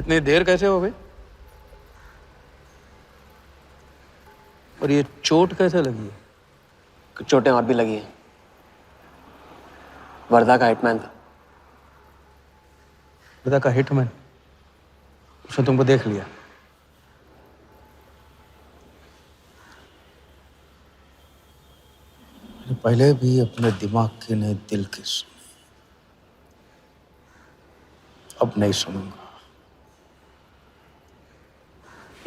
इतनी देर कैसे हो गई? और ये चोट कैसे लगी है? कुछ चोटें और भी लगी हैं। वर्धा का हिटमैन था। वर्धा का हिटमैन? उसने तुमको देख लिया? पहले भी अपने दिमाग की नहीं दिल की सुनी, अब नहीं सुनूंगा।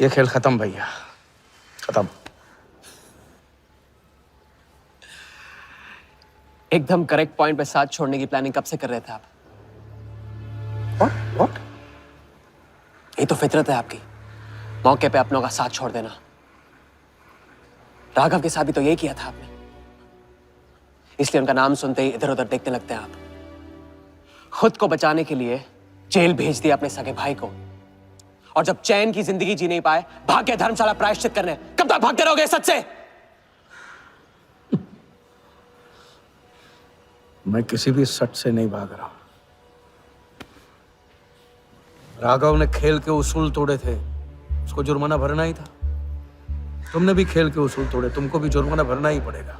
ये खेल खत्म भैया, खत्म। एकदम करेक्ट पॉइंट पे साथ छोड़ने की प्लानिंग कब से कर रहे थे आप? What? ये तो फितरत है आपकी, मौके पे अपनों का साथ छोड़ देना। राघव के साथ भी तो यही किया था आपने, इसलिए उनका नाम सुनते ही इधर उधर देखने लगते हैं आप। खुद को बचाने के लिए जेल भेज दिया अपने सगे भाई को, और जब चैन की जिंदगी जी नहीं पाए भाग के धर्मशाला प्रायश्चित करने। कब तक भागते रहोगे सच से? मैं किसी भी सच से नहीं भाग रहा। राघव ने खेल के उसूल तोड़े थे, उसको जुर्माना भरना ही था। तुमने भी खेल के उसूल तोड़े, तुमको भी जुर्माना भरना ही पड़ेगा।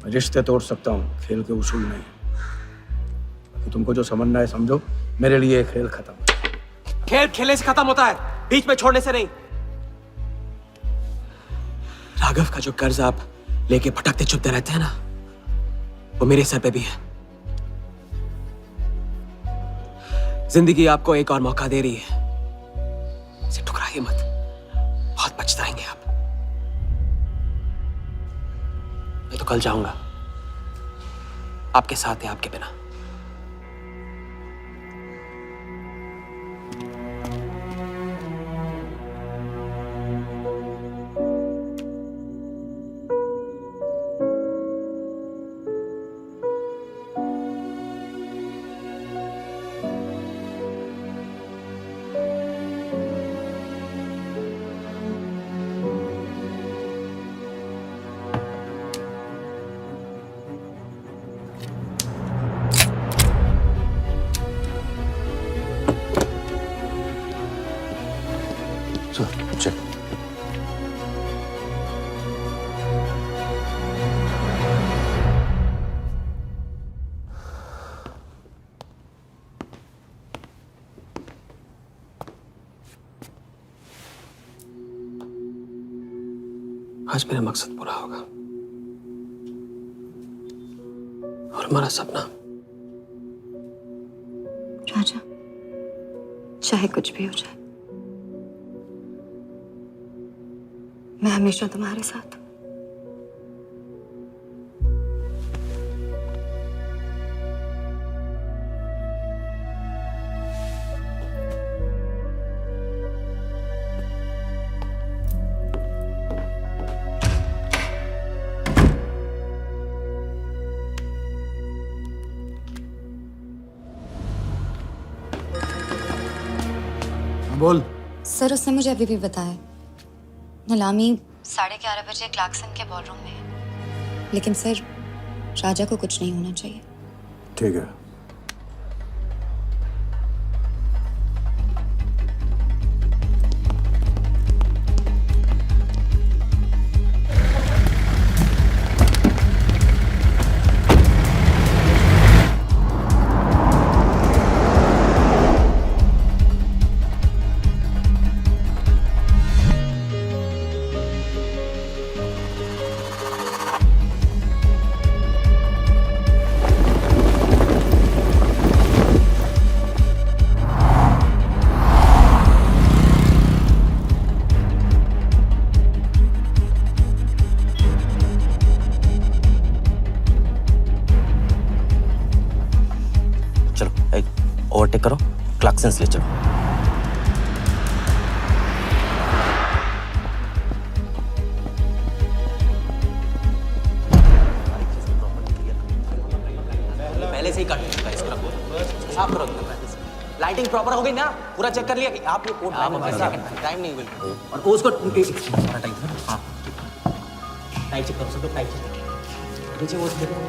मैं रिश्ते तोड़ सकता हूं, खेल के उसूल नहीं। तो तुमको जो समझना है समझो, मेरे लिए ये खेल खत्म है। खेल खेलने से खत्म होता है, बीच में छोड़ने से नहीं। राघव का जो कर्ज आप लेके भटकते चुपते रहते हैं ना, वो मेरे सर पे भी है। जिंदगी आपको एक और मौका दे रही है, इसे ठुकराइए मत, बहुत पछताएंगे आप। मैं तो कल जाऊंगा, आपके साथ है, आपके बिना। चल। आज मेरा मकसद पूरा होगा, और हमारा सपना। राजा, चाहे कुछ भी हो जाए, मैं हमेशा तुम्हारे साथ हूं। बोल। सर, उसने मुझे अभी भी बताया, नीलामी 11:30 बजे क्लार्कसन के बॉलरूम में है। लेकिन सर, राजा को कुछ नहीं होना चाहिए। ठीक है। ओवरटेक करो, क्लार्कसन ले चलो। पहले से ही काट चुका है इसका, साफ करो पहले से। लाइटिंग प्रॉपर हो गई ना? पूरा चेक कर लिया कि आप ये कोड टाइम नहीं बिल्कुल। और उसको सारा टाइम हाँ टाइम चेक करो, सब टाइम चेक नीचे वो देखो।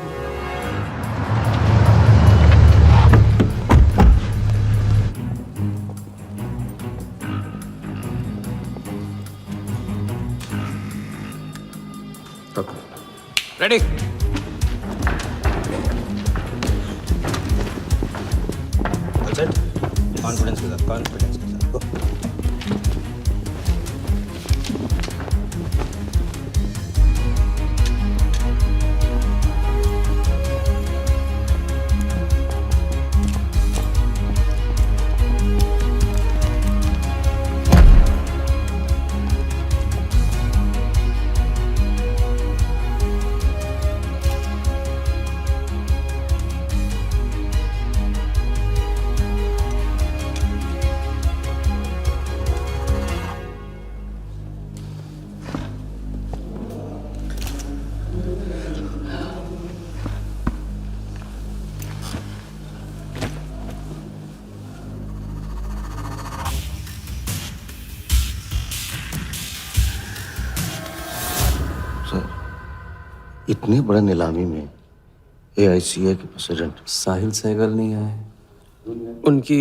रेडी। कॉन्फिडेंस के साथ, कॉन्फिडेंस के साथ। Go. सर, इतनी बड़े नीलामी में AICA के प्रेसिडेंट साहिल सहगल नहीं आए। उनकी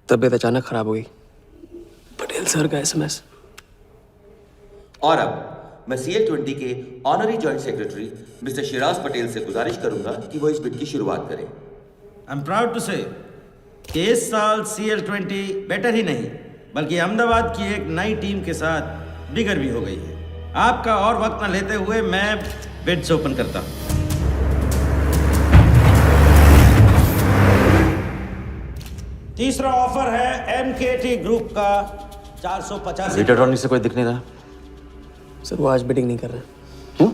तबीयत अचानक खराब हो गई। पटेल सर का SMS। और अब मैं CL20 के honorary joint secretary mister Shiraz Patel से गुजारिश करूंगा कि वो इस बिड की शुरुआत करें। आई एम प्राउड टू से कि इस साल CL20 बेटर ही नहीं बल्कि अहमदाबाद की एक नई टीम के साथ बिगर भी हो गई है। आपका और वक्त न लेते हुए मैं बिड्स ओपन करता हूं। तीसरा ऑफर है MKT ग्रुप का 485। रीटा अटॉर्नी से कोई दिख नहीं रहा। सर वो आज बिडिंग नहीं कर रहे। क्यों?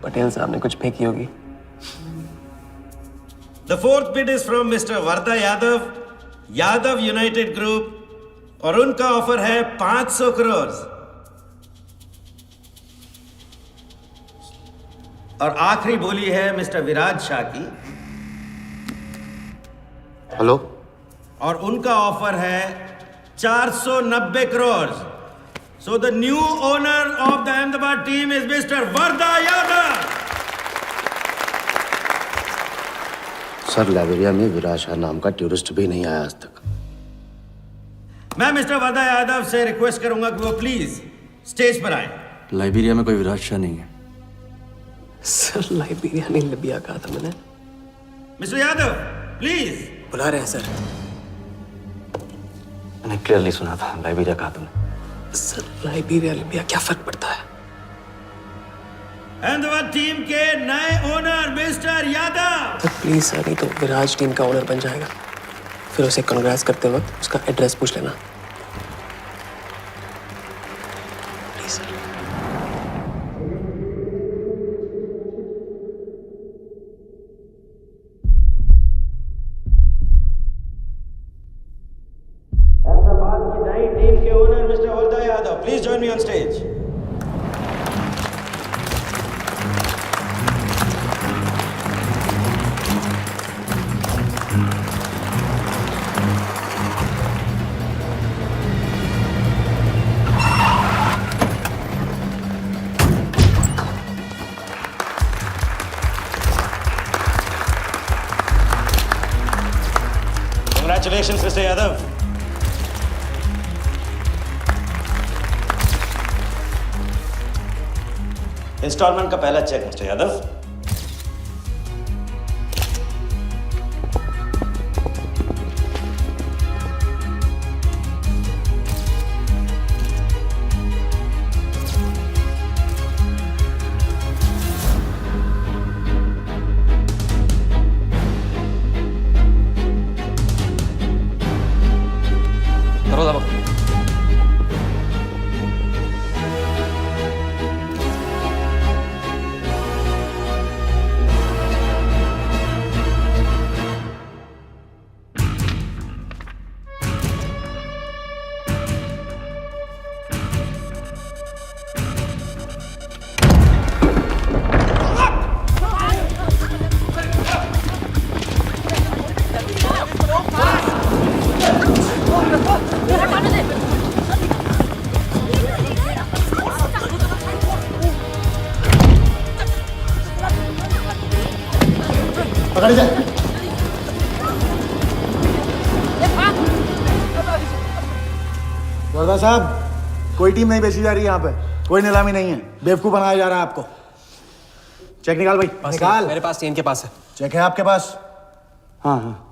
पटेल साहब ने कुछ फेंकी होगी। The fourth bid is from mister Varda Yadav, Yadav United group, और उनका ऑफर है 500 करोड़। और आखिरी बोली है मिस्टर विराज शाह की, हेलो, और उनका ऑफर है 490 crore. So the new owner of the Ahmedabad team is mister Varda Yadav. Sir Liberia में विराज शाह नाम का टूरिस्ट भी नहीं आया आज तक। मैं मिस्टर वर्दा यादव से रिक्वेस्ट करूंगा कि वो प्लीज स्टेज पर आए। लाइबेरिया में कोई विराज शाह नहीं है। सर लाइबेरिया नहीं, लिबिया कहा था मैंने। Mister Yadav please. बुला रहे हैं सर। मैंने क्लियरली सुना था, लाइबेरिया कहा तुमने। सर लाइबेरिया लिबिया क्या फर्क पड़ता है? अहमदाबाद टीम के नए owner mister Yadav. Sir please sir, नहीं तो विराज टीम का ओनर बन जाएगा। फिर उसे कांग्रेस करते वक्त उसका एड्रेस पूछ लेना प्लीज सर। अहमदाबाद की नई टीम के owner mister Varda Yadav, please join me on stage. Congratulations, Mr. Yadav. Installment का पहला चेक मिस्टर यादव। करो दबो। वर्दा साहब, कोई टीम नहीं बेची जा रही यहाँ पे। कोई नीलामी नहीं है, बेवकूफ बनाया जा रहा है आपको। चेक निकाल भाई, निकाल। मेरे पास चेन के पास है। चेक है आपके पास? हाँ हाँ।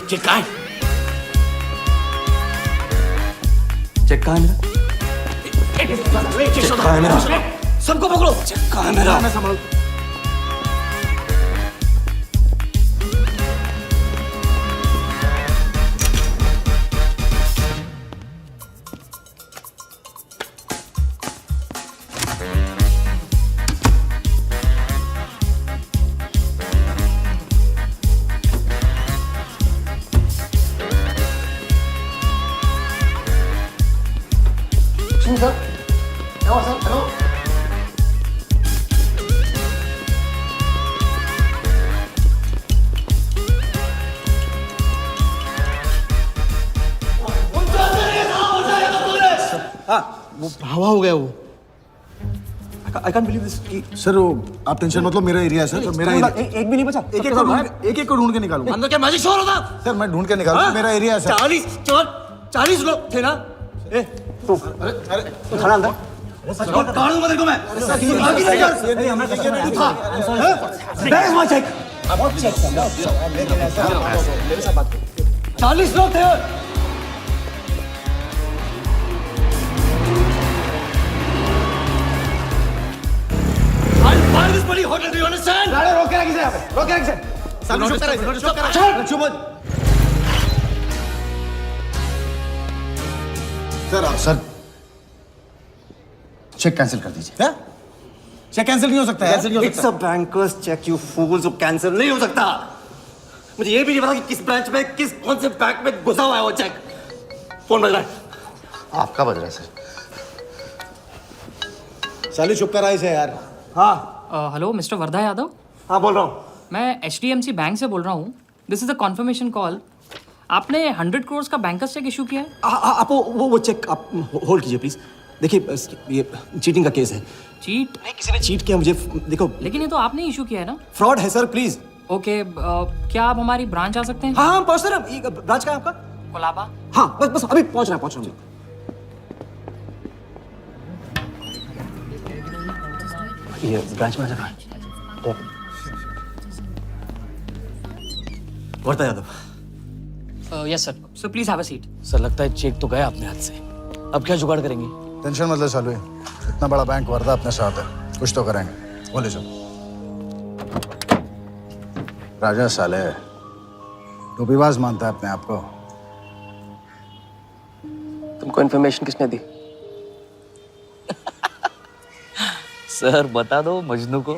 चेक कहाँ है? चेक कहाँ है मेरा? चेक कहाँ है मेरा? सबको पकड़ो। चेक कहाँ है मेरा? मैं संभाल। वो हवा हो गया वो। I can't believe this. Sir वो आप टेंशन मतलब मेरा एरिया है सर, तो मेरा एरिया एक भी नहीं बचा। एक को ढूंढ के निकालूंगा। अंदर क्या मैजिक शो रहा था? सर मैं ढूंढ के निकालूंगा, मेरा एरिया है सर। 40 लोग थे ना? तू खड़ा अंदर। काट दूंगा तेरे को मैं। ये हमें चाहिए ना। Where is my check? 40 लोग थे। I'll buy this bloody hotel. Do you understand? रोक के रखिए यहाँ पे, रोक के रखिए। सामने चुप कर, चुप कर, चुप मत। सर चेक कैंसिल कर दीजिए। क्या? चेक कैंसिल नहीं हो सकता है? कैंसिल नहीं हो It's a banker's check, you fools. वो कैंसिल नहीं हो सकता। मुझे ये भी नहीं पता कि किस ब्रांच में, कौन से बैंक में घुसा हुआ है वो चेक। फोन बज रहा है। आपका बज रहा है सर। साली चुप कर इसे यार। हाँ। Hello mister Wardha Yadav. हाँ बोल रहा हूँ। मैं HDMC बैंक से बोल रहा हूँ। This is a confirmation call. आपने 100 करोड़ का बैंकर्स चेक इशू किया है? आप वो चेक आप होल्ड कीजिए प्लीज। देखिए ये चीटिंग का केस है। चीट? नहीं, किसी ने चीट किया मुझे। देखो लेकिन ये तो आपने इशू किया है ना? फ्रॉड है सर, प्लीज। ओके क्या आप हमारी ब्रांच आ सकते हैं? हाँ हाँ पहुँच रहे हैं। ब्रांच का है आपका? कोलाबा। हाँ बस अभी पहुँच रहा हूँ। ये ब्रांच मैनेजर कहाँ है? Wardha Yadav. Yes sir. So please have a seat. Sir लगता है चेक तो गया अपने हाथ से। अब क्या जुगाड़ करेंगे? टेंशन मतलब सालू, इतना बड़ा बैंक वर्धा अपने साथ है, कुछ तो करेंगे। बोले सर। राजा साले टोपीबाज मानता है अपने आप को। तुमको इन्फॉर्मेशन किसने दी? सर बता दो मजनू को।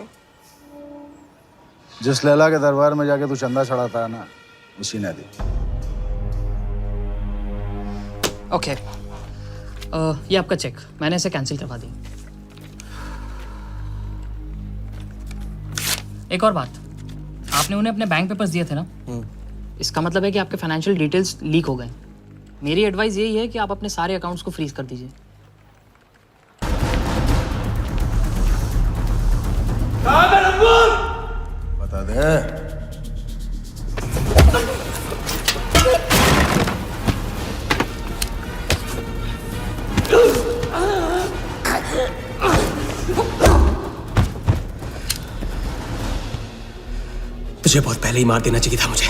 जिस लैला के दरबार में जाके तू चंदा चढ़ाता है ना, उसी ने दी। ओके ये आपका चेक, मैंने इसे कैंसिल करवा दी। एक और बात, आपने उन्हें अपने बैंक पेपर्स दिए थे ना? इसका मतलब है कि आपके फाइनेंशियल डिटेल्स लीक हो गए। मेरी एडवाइस यही है कि आप अपने सारे अकाउंट्स को फ्रीज कर दीजिए। बता दे। तुझे बहुत पहले ही मार देना चाहिए था मुझे।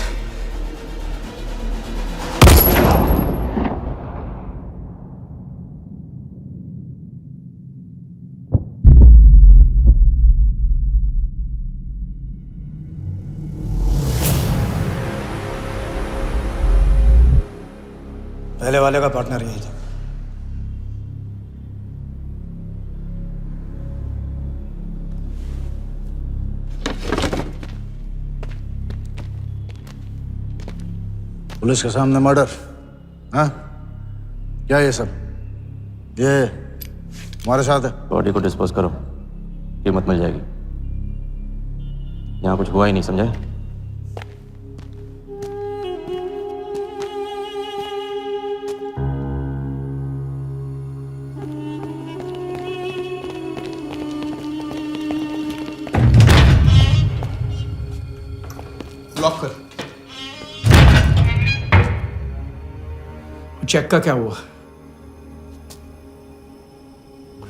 पहले वाले का पार्टनर यही था। पुलिस के सामने मर्डर? हाँ क्या ये सब? ये हमारे साथ है। बॉडी को डिस्पोज करो, कीमत मिल जाएगी। यहाँ कुछ हुआ ही नहीं, समझे? लॉक कर। चेक का क्या हुआ?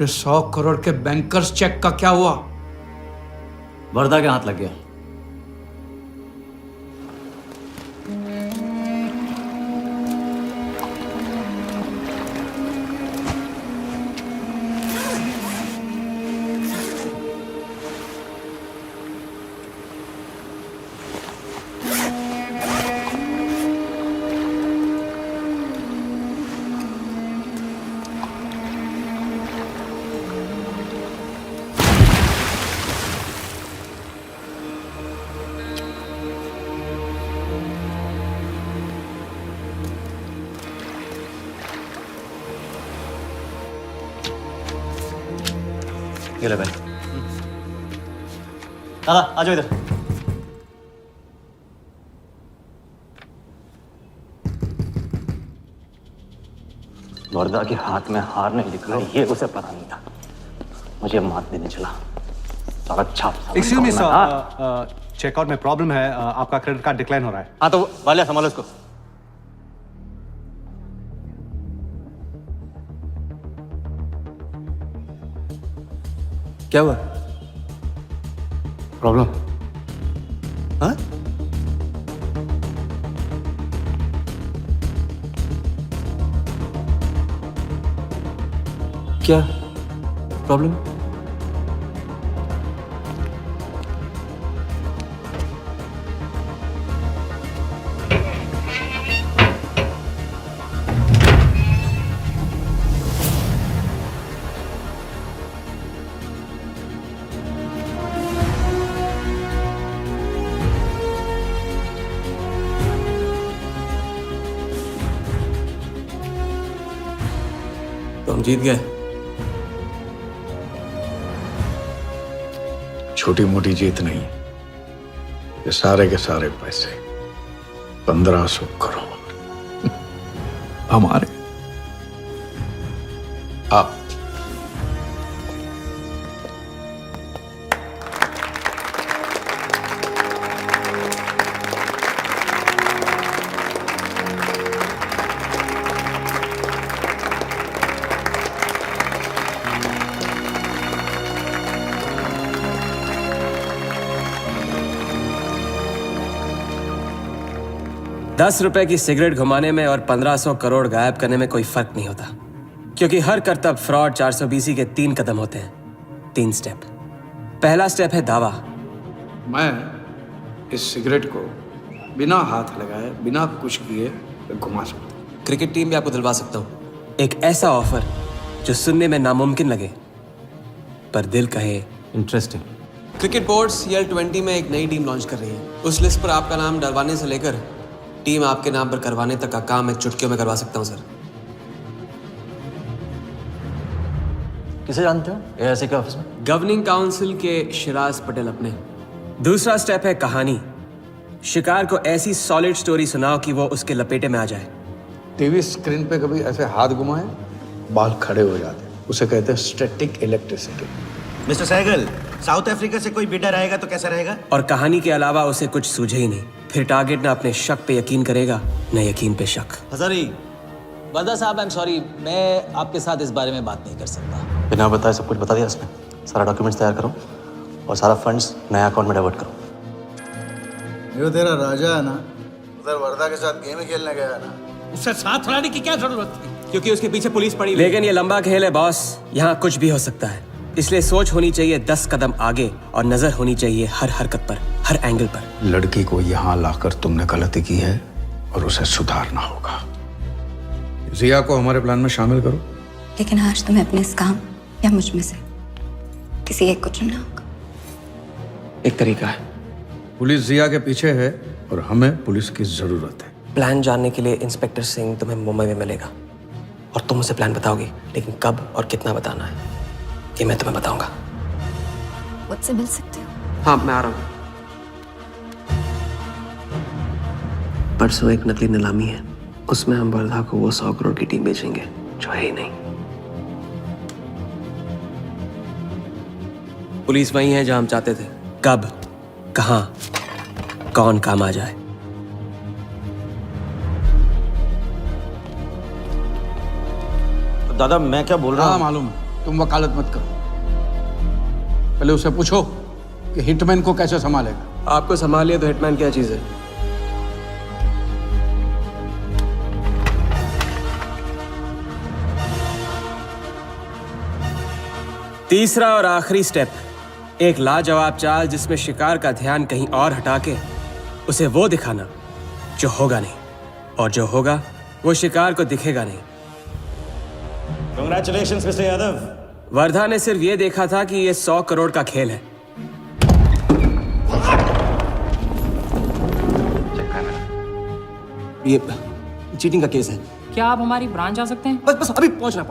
100 करोड़ के बैंकर्स चेक का क्या हुआ? वर्दा के हाथ लग गया। ये ले भाई। दादा आ जाओ इधर। वर्दा के हाथ में हार नहीं लिखा, ये उसे पता नहीं था। मुझे मात देने चला। साला छाप। एक्सक्यूज मी सर, चेकआउट में प्रॉब्लम है, आपका क्रेडिट कार्ड डिक्लाइन हो रहा है। हाँ तो वाले संभालो इसको। क्या हुआ? प्रॉब्लम? हाँ? क्या प्रॉब्लम? तुम जीत गए। छोटी मोटी जीत नहीं, ये सारे के सारे पैसे 1500 करोड़ हमारे। आप ₹10 की सिगरेट घुमाने में और 1500 करोड़ गायब करने में कोई फर्क नहीं होता, क्योंकि हर करतब फ्रॉड 420 के 3 कदम होते हैं, 3 स्टेप। पहला स्टेप है दावा। मैं इस सिगरेट को बिना हाथ लगाए, बिना कुछ किए घुमा सकता हूँ। क्रिकेट टीम भी आपको दिलवा सकता हूँ एक ऐसा ऑफर जो सुनने में नामुमकिन लगे पर दिल कहे इंटरेस्टिंग। क्रिकेट बोर्ड CL20 में एक नई टीम लॉन्च कर रही है। उस लिस्ट पर आपका नाम डलवाने से लेकर टीम आपके नाम पर करवाने तक का काम मैं चुटकियों में करवा सकता हूं सर। किसे जानते हो AIC के ऑफिस में? गवर्निंग काउंसिल के शिराज पटेल अपने। दूसरा स्टेप है कहानी। शिकार को ऐसी सॉलिड स्टोरी सुनाओ कि वो उसके लपेटे में आ जाए। टीवी स्क्रीन पे कभी ऐसे हाथ घुमाए, बाल खड़े हो जाते, उसे कहते हैं static electricity. Mister Sehgal, South Africa से कोई बिडर आएगा तो कैसा रहेगा? और कहानी के अलावा उसे कुछ सूझे ही नहीं, फिर टारगेट ना अपने शक पे यकीन करेगा न यकीन पे शक। हजारी। वर्दा साहब, आई एम सॉरी, मैं आपके साथ इस बारे में बात नहीं कर सकता। बिना बताए सब कुछ बता दिया उसने। सारा डॉक्यूमेंट्स तैयार करो और सारा फंड्स नया अकाउंट में डाइवर्ट करो। ये तेरा राजा है ना, उधर वर्दा के साथ गेम ही खेलने गया ना। उससे साथ लाने की क्या जरूरत थी? क्योंकि उसके पीछे पुलिस पड़ी। लेकिन ये लंबा खेल है बॉस, यहाँ कुछ भी हो सकता है। इसलिए सोच होनी चाहिए 10 कदम आगे और नजर होनी चाहिए हर हरकत पर, हर एंगल पर। लड़की को यहाँ लाकर तुमने गलती की है और उसे सुधारना होगा। जिया को हमारे प्लान में शामिल करो। लेकिन आज तुम्हें अपने इस काम या मुझ में से किसी एक को चुनना होगा। एक तरीका है। पुलिस जिया के पीछे है और हमें पुलिस की जरूरत है। प्लान जानने के लिए इंस्पेक्टर सिंह तुम्हें मुंबई में मिलेगा और तुम उसे प्लान बताओगे, लेकिन कब और कितना बताना है ये मैं तुम्हें बताऊंगा। मुझसे मिल सकते हो? हाँ, मैं आ रहा हूँ। परसों एक नकली नीलामी है, उसमें हम वर्धा को वो 100 करोड़ की टीम बेचेंगे जो है ही नहीं। पुलिस वही है जहां हम चाहते थे। कब, कहां, कौन काम आ जाए। दादा मैं क्या बोल रहा हाँ हूँ? मालूम है, तुम वकालत मत करो। पहले उसे पूछो कि हिटमैन को कैसे संभालेगा। आपको संभालिए तो हिटमैन क्या चीज है? तीसरा और आखिरी स्टेप, एक लाजवाब चाल जिसमें शिकार का ध्यान कहीं और हटा के उसे वो दिखाना जो होगा नहीं, और जो होगा वो शिकार को दिखेगा नहीं। Congratulations, mister Yadav. वर्धा ने सिर्फ ये देखा था कि ये 100 करोड़ का खेल है। ये चीटिंग का केस है। क्या आप हमारी ब्रांच आ सकते हैं? बस बस अभी पहुंचना।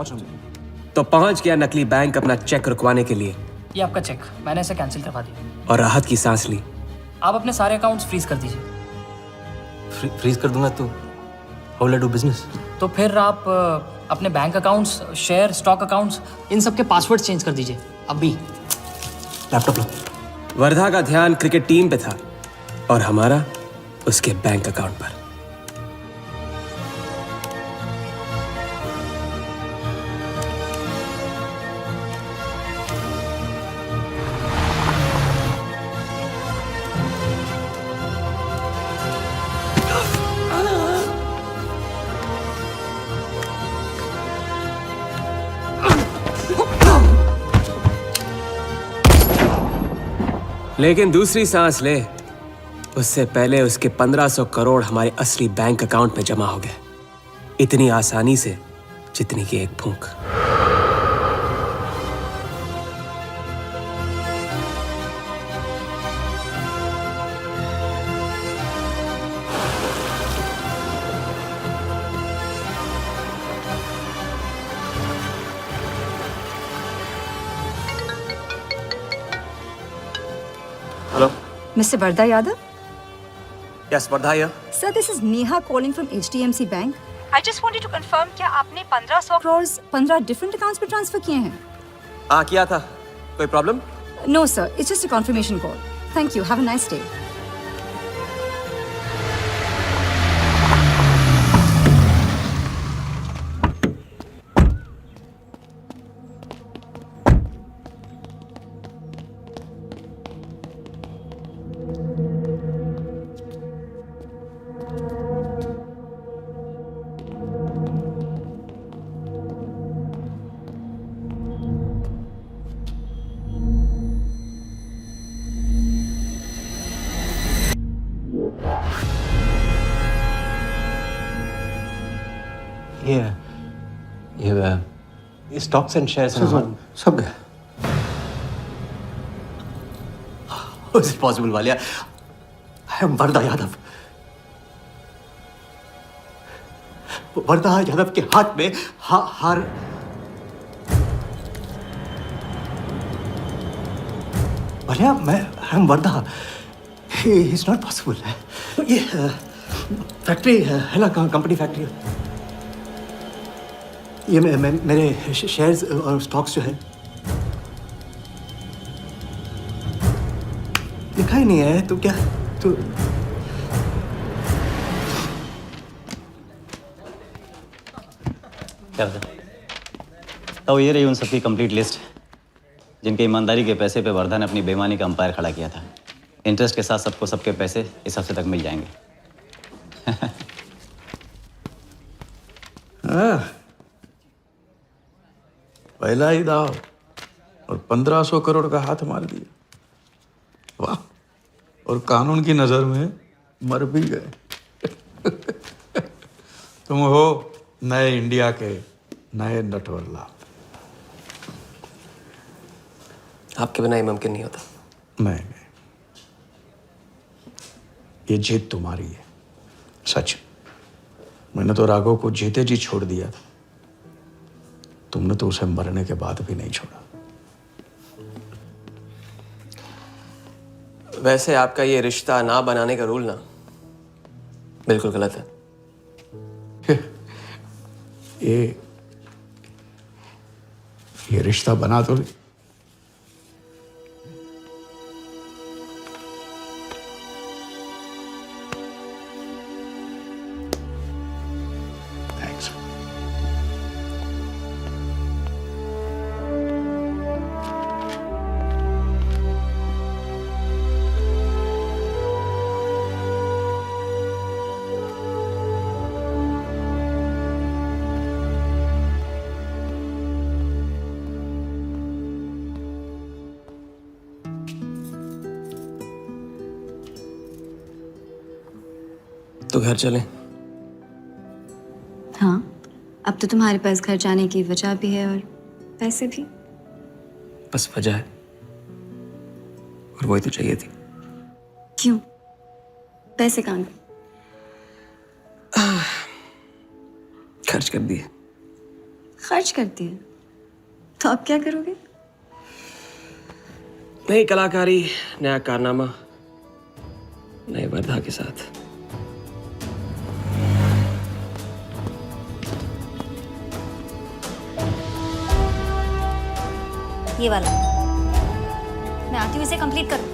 तो पहुंच गया नकली बैंक अपना चेक रुकवाने के लिए, ये आपका चेक, मैंने इसे कैंसिल करवा दिया। और राहत की सांस ली। आप अपने सारे अकाउंट्स फ्रीज कर दीजिए। फ्रीज कर दूंगा तो how will I do business? तो फिर आप अपने bank accounts, share, stock accounts, इन सब के पासवर्ड चेंज कर दीजिए अभी। लैपटॉप लो। वर्धा का ध्यान क्रिकेट टीम पे था और हमारा उसके बैंक अकाउंट पर। लेकिन दूसरी सांस ले उससे पहले उसके 1500 करोड़ हमारे असली बैंक अकाउंट में जमा हो गए, इतनी आसानी से जितनी कि एक फूंक। Mr. Vardha Yadav? Yes, Vardha here. Sir, this is Neha calling from HDMC Bank. I just wanted to confirm क्या आपने 1500 crores 15 different accounts पे ट्रांसफर किए हैं? हाँ किया था। कोई problem? No sir, it's just a confirmation call. Thank you. Have a nice day. ये स्टॉक्स एंड शेयर्स सब गया। How is it possible, Walia? I am Wardha Yadav. Wardha Yadav के हाथ में हार। वालिया मैं I am Wardha. It's not possible। ये फैक्ट्री है ना, कंपनी फैक्ट्री। ये मेरे शेयर्स और स्टॉक्स जो है लिखा ही नहीं है। तो क्या तो क्या बता? तो ये रही उन सबकी कंप्लीट लिस्ट जिनके ईमानदारी के पैसे पे वर्धा ने अपनी बेईमानी का अंपायर खड़ा किया था। इंटरेस्ट के साथ सबको सबके पैसे इस हफ्ते तक मिल जाएंगे। पहला ही दाव और 1500 करोड़ का हाथ मार दिया। वाह, और कानून की नजर में मर भी गए। तुम हो नए इंडिया के नए नटवरलाल। आपके बिना ये मुमकिन नहीं होता। नहीं, ये जीत तुम्हारी है, सच। मैंने तो राघव को जीते जी छोड़ दिया था, तुमने तो उसे मरने के बाद भी नहीं छोड़ा। वैसे आपका ये रिश्ता ना बनाने का रूल ना बिल्कुल गलत है। ये रिश्ता बना तो तो घर चलें? हाँ, अब तो तुम्हारे पास घर जाने की वजह भी है और पैसे भी। बस वजह है और वही तो चाहिए थी। क्यों? पैसे कहाँ गए? खर्च कर दिए। खर्च कर दिए? तो अब क्या करोगे? नई कलाकारी, नया कारनामा, नए वर्धा के साथ। ये वाला मैं आती हूँ, इसे कंप्लीट करो।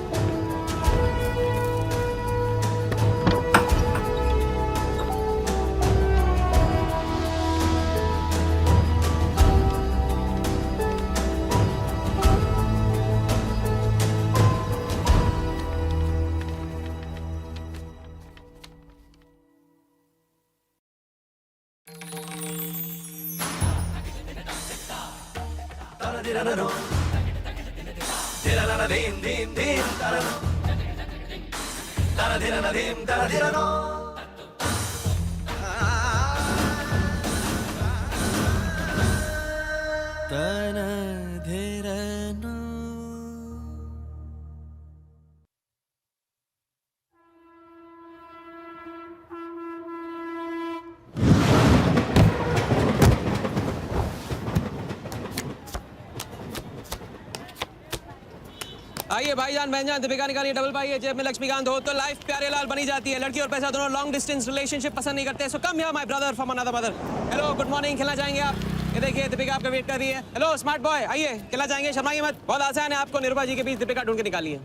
आइए भाईजान बहनजान, दीपिका निकालिए डबल पाइए, जेब में लक्ष्मीकांत हो तो लाइफ प्यारे लाल बनी जाती है। लड़की और पैसा दोनों लॉन्ग डिस्टेंस रिलेशनशिप पसंद नहीं करते। So come here my brother from another mother. Hello, good morning. खेलना चाहेंगे आप? ये देखिए दीपिका आपका वेट कर रही है। हेलो स्मार्ट बॉय, आइए खेलना चाहेंगे? शर्माइए मत, बहुत आसान है। आपको निरुपा जी के बीच दीपिका ढूंढ के निकाली है।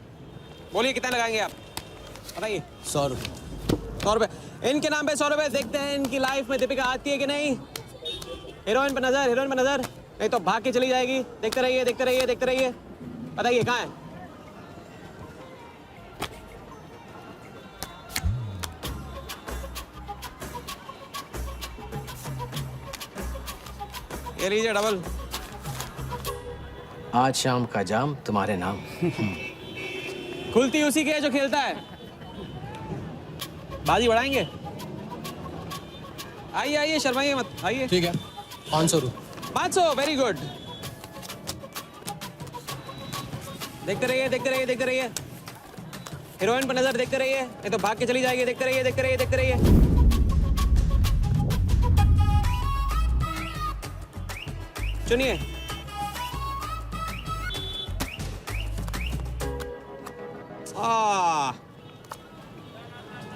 बोलिए कितना लगाएंगे आप? बताइए। 100 रुपये। 100 रुपये इनके नाम पे 100 रुपये। देखते हैं इनकी लाइफ में दीपिका आती है कि नहीं। हीरोइन पर नजर, हीरोइन पर नजर, नहीं तो भाग के चली जाएगी। देखते रहिए, देखते रहिए, देखते रहिए। बताइए कहाँ है? ये लीजिए डबल। आज शाम का जाम तुम्हारे नाम। खुलती उसी की है जो खेलता है। बाजी बढ़ाएंगे? आइए आइए, शर्माइए मत, आइए। ठीक है, 500 रुपये। 500, वेरी गुड। देखते रहिए, देखते रहिए, देखते रहिए। हीरोइन पर नजर, देखते रहिए, नहीं तो भाग के चली जाएगी। देखते रहिए, देखते रहिए, देखते रहिए। सुनिए,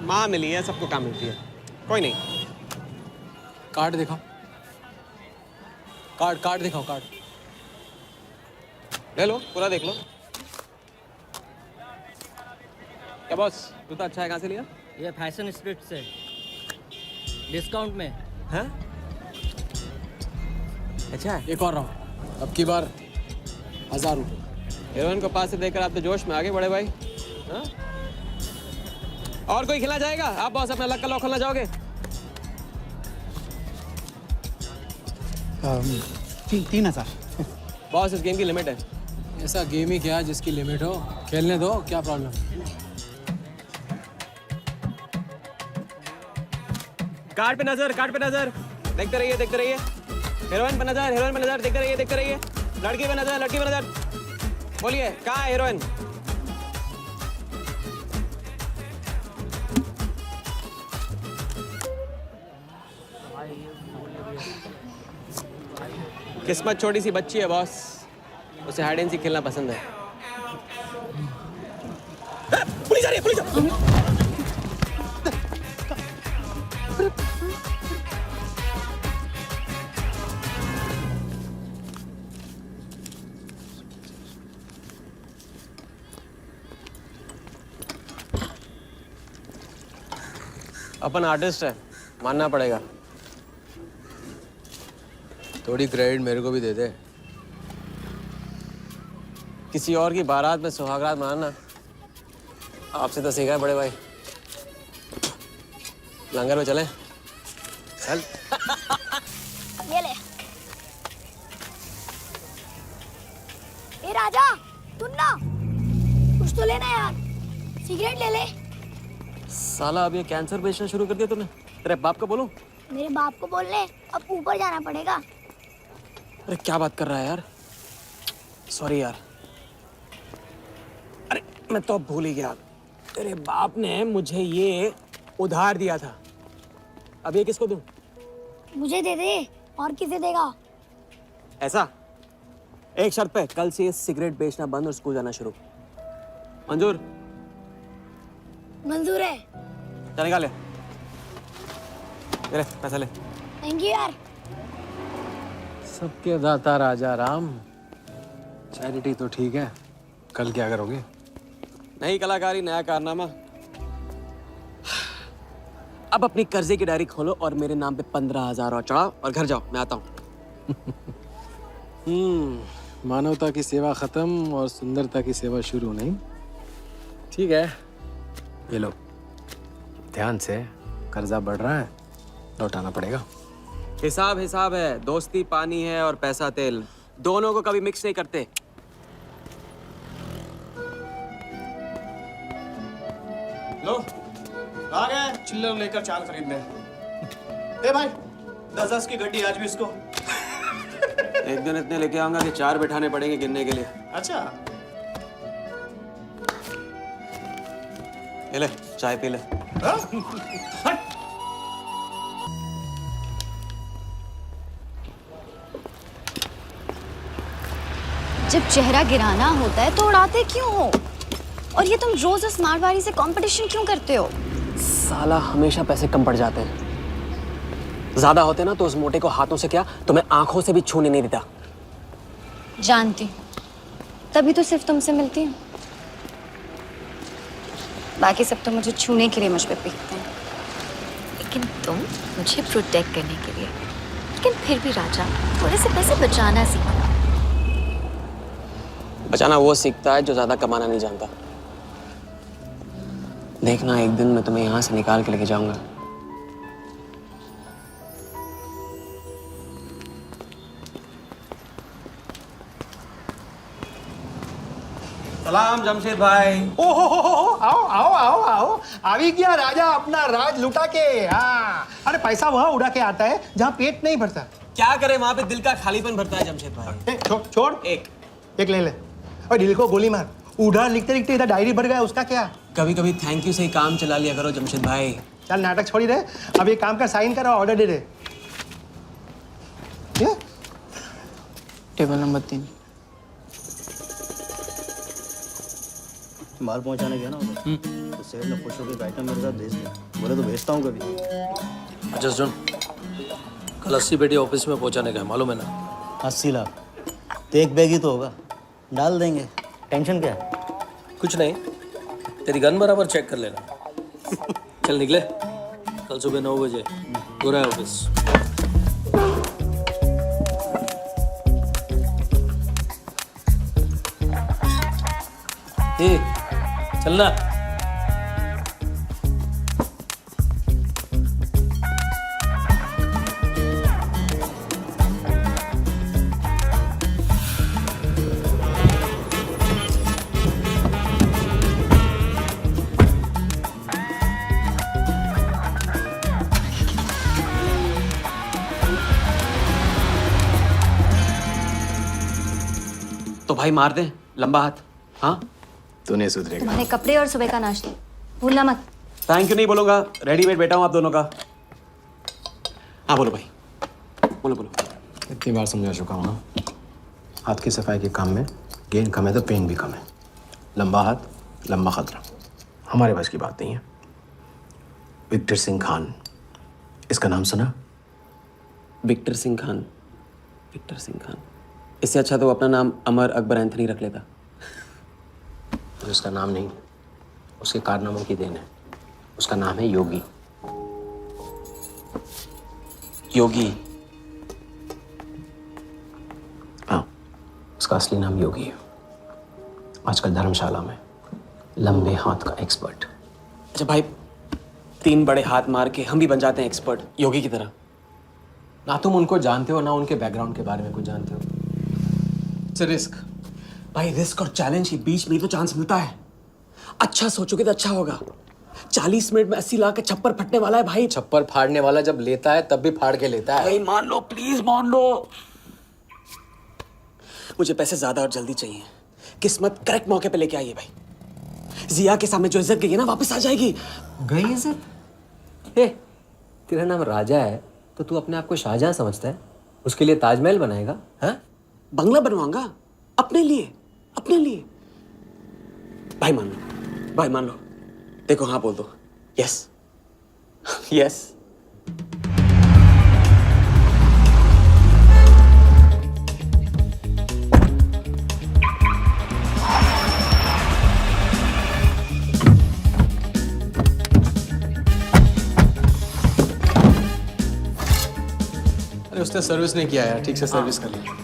माँ मिली है, सबको काम मिलती है। कोई नहीं। कार्ड दिखाओ, कार्ड दिखाओ, कार्ड ले लो, पूरा देख लो। क्या बॉस, जूता अच्छा है? कहाँ से लिया? ये फैशन स्ट्रीट से, डिस्काउंट में हैं? अच्छा है। एक और राउंड, अब की बार 1000 रुपये। हीरोइन को पास से देखकर आप तो जोश में आगे बड़े भाई। हाँ? और कोई खेलना चाहेगा? आप बॉस अपना लक का लॉक खोलना चाहोगे? 3000। बॉस इस गेम की लिमिट है। ऐसा गेम ही क्या जिसकी लिमिट हो? खेलने दो, क्या प्रॉब्लम? कार्ड पे नजर, कार्ड पे नजर, देखते रहिए, देखते रहिए। हीरोइन पे नजर, हीरोइन पे नजर, देखते रहिए, देखते रहिए। लड़की पे नजर, लड़की पे नजर। बोलिए कहाँ है हीरोइन? किस्मत छोटी सी बच्ची है बॉस, उसे हाइड एंड सीक खेलना पसंद है। पुलिस आ रही है, पुलिस! अपन आर्टिस्ट है, मानना पड़ेगा। थोड़ी क्रेडिट मेरे को भी दे दे। किसी और की बारात में सुहागरात मनाना आपसे तो सीखा है बड़े भाई। लंगर में चलें? चल। ये ले। ए राजा, सुन ना, कुछ तो लेना यार। सिगरेट ले ले। साला अब ये कैंसर बेचना शुरू कर दिया तूने। तेरे बाप को बोलूं? मेरे बाप को बोल ले, अब ऊपर जाना पड़ेगा। अरे क्या बात कर रहा है यार, सॉरी यार। अरे मैं तो अब भूल ही गया, तेरे बाप ने मुझे ये उधार दिया था। अब ये किसको दूं? मुझे दे दे, और किसे देगा? ऐसा एक शर्त पे, कल से ये सिगरेट बेचना बंद और स्कूल जाना शुरू। मंजूर? मंजूर है। चल निकाल ले, ले पैसा ले। थैंक यू यार। सबके दाता राजा राम। चैरिटी तो ठीक है, कल क्या करोगे? नई कलाकारी, नया कारनामा। अब अपनी कर्जे की डायरी खोलो और मेरे नाम पे 15,000 और चढ़ाओ और घर जाओ, मैं आता हूँ। मानवता की सेवा खत्म और सुंदरता की सेवा शुरू नहीं। ठीक है, ये लो, ध्यान से, कर्जा बढ़ रहा है, लौटाना पड़ेगा। हिसाब हिसाब है, दोस्ती पानी है और पैसा तेल, दोनों को कभी मिक्स नहीं करते। लो आ गए चिल्लर लेकर चाल खरीदने। ए भाई 10-10 की गड्डी आज भी इसको। एक दिन इतने लेके आऊंगा कि 4 बिठाने पड़ेंगे गिनने के लिए। अच्छा ये ले, चाय पी ले। जब चेहरा गिराना होता है तो उड़ाते क्यों हो? और ये तुम रोज उस मारवाड़ी से कंपटीशन क्यों करते हो? साला हमेशा पैसे कम पड़ जाते हैं, ज्यादा होते ना तो उस मोटे को हाथों से क्या, तुम्हें आंखों से भी छूने नहीं देता। जानती हूँ, तभी तो सिर्फ तुमसे मिलती हूँ। बाकी सब तो मुझे छूने के लिए मुझ पे पीटते हैं, लेकिन तुम मुझे प्रोटेक्ट करने के लिए। लेकिन फिर भी राजा, थोड़े से पैसे बचाना सीखो। बचाना वो सीखता है जो ज्यादा कमाना नहीं जानता। देखना, एक दिन मैं तुम्हें यहाँ से निकाल के लेके जाऊंगा। सलाम जमशेद भाई। ओ हो, आओ आओ आओ आओ, अभी क्या राजा अपना राज लुटा के। हाँ, अरे पैसा वहाँ उड़ा के आता है जहाँ पेट नहीं भरता। क्या करे, वहां पे दिल का खालीपन भरता है जमशेद भाई। छोड़, एक ले ले और दिल को गोली मार। उधार लिखते लिखते इधर डायरी भर गया, उसका क्या? कभी कभी थैंक यू से ही काम चला लिया करो जमशेद भाई। चल नाटक छोड़ी रहे, अब एक काम का साइन करा, ऑर्डर दे दे। Table number 3। माल पहुंचाने गया ना उधर, तो सेठ ने खुश होकर आइटम मेरे साथ भेज दिया। बोले तो भेजता हूँ कभी। अच्छा सुन, कल 80 पेटी ऑफिस में पहुंचाने का है, मालूम है ना? 80 लाख तो एक बैग ही तो होगा, डाल देंगे। टेंशन क्या है? कुछ नहीं, तेरी गन बराबर चेक कर लेना। चल निकले, कल सुबह 9 बजे पूरा ऑफिस। चलना। तो भाई मार दे, लंबा हाथ। हाँ, तू नहीं सुधरेगा। तुम्हारे कपड़े और सुबह का नाश्ता भूलना मत। थैंक यू नहीं बोलूंगा, रेडीमेड बैठा हूँ आप दोनों का। हाँ बोलो भाई, बोलो बोलो। इतनी बार समझा चुका हूँ ना, हाथ की सफाई के काम में गेन कम है तो पेन भी कम है। लंबा हाथ, लंबा खतरा, हमारे पास की बात नहीं है। विक्टर सिंह खान, इसका नाम सुना? Victor Singh Khan, Victor Singh Khan. इससे अच्छा तो अपना नाम अमर अकबर एंथनी रख लेता। तो उसका नाम नहीं, उसके कारनामों की देन है। उसका नाम है योगी। योगी? हाँ, उसका असली नाम योगी है। आजकल धर्मशाला में लंबे हाथ का एक्सपर्ट। अच्छा भाई, 3 बड़े हाथ मार के हम भी बन जाते हैं एक्सपर्ट, योगी की तरह। ना तुम उनको जानते हो, ना उनके बैकग्राउंड के बारे में कुछ जानते हो। It's a risk. भाई रिस्क और चैलेंज के बीच में ही तो चांस मिलता है। अच्छा सोचोगे तो अच्छा होगा। 40 मिनट में 80 लाख का छप्पर फटने वाला है भाई। छप्पर फाड़ने वाला जब लेता है तब भी फाड़ के लेता है। भाई मान लो, प्लीज मान लो। मुझे पैसे ज्यादा और जल्दी चाहिए। किस्मत करेक्ट मौके पे लेके आइए भाई। जिया के सामने जो इज्जत गई है ना, वापस आ जाएगी। गई इज्जत? तेरा नाम राजा है तो तू अपने आप को शाहजहां समझता है? उसके लिए ताजमहल बनाएगा? हाँ, बंगला बनवाऊंगा अपने लिए, अपने लिए। भाई मान लो, भाई मान लो। देखो हाँ बोल दो। Yes yes. अरे उसने सर्विस नहीं किया यार, ठीक से सर्विस कर लिया।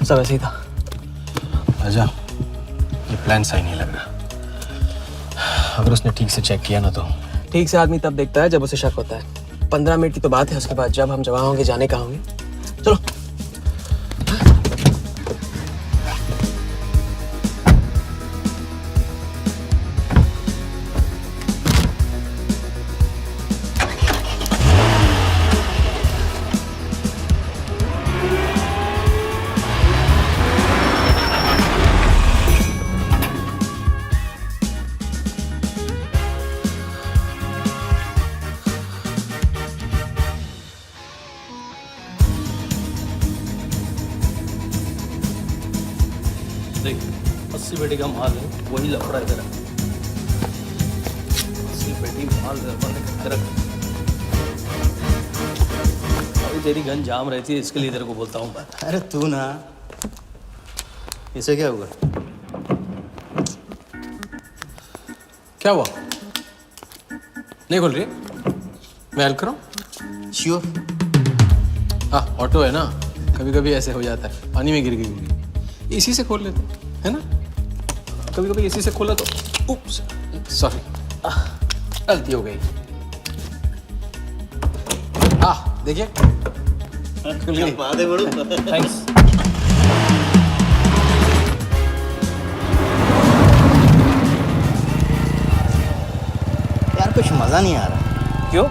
सब ऐसे ही था। राजा, ये प्लान सही नहीं लग रहा। अगर उसने ठीक से चेक किया ना तो। ठीक से आदमी तब देखता है जब उसे शक होता है। 15 मिनट की तो बात है, उसके बाद जब हम जवान होंगे जाने कहाँ होंगे। चलो। देख 80 पेटी का माल है, वही लफड़ा इधर है। 80 पेटी माल इधर रख। अभी तेरी गन जाम रहती है, इसके लिए तेरे को बोलता हूँ बात। अरे तू ना, इसे क्या हुआ? क्या हुआ? नहीं खोल रही? मैं हेल्प करूं? श्योर। हाँ, ऑटो है ना, कभी कभी ऐसे हो जाता है। पानी में गिर गई होगी, इसी से खोल लेते है ना। कभी कभी इसी से खोला तो उप्स, सॉरी, गलती हो गई। देखिए थैंक्स। यार कुछ मजा नहीं आ रहा। क्यों?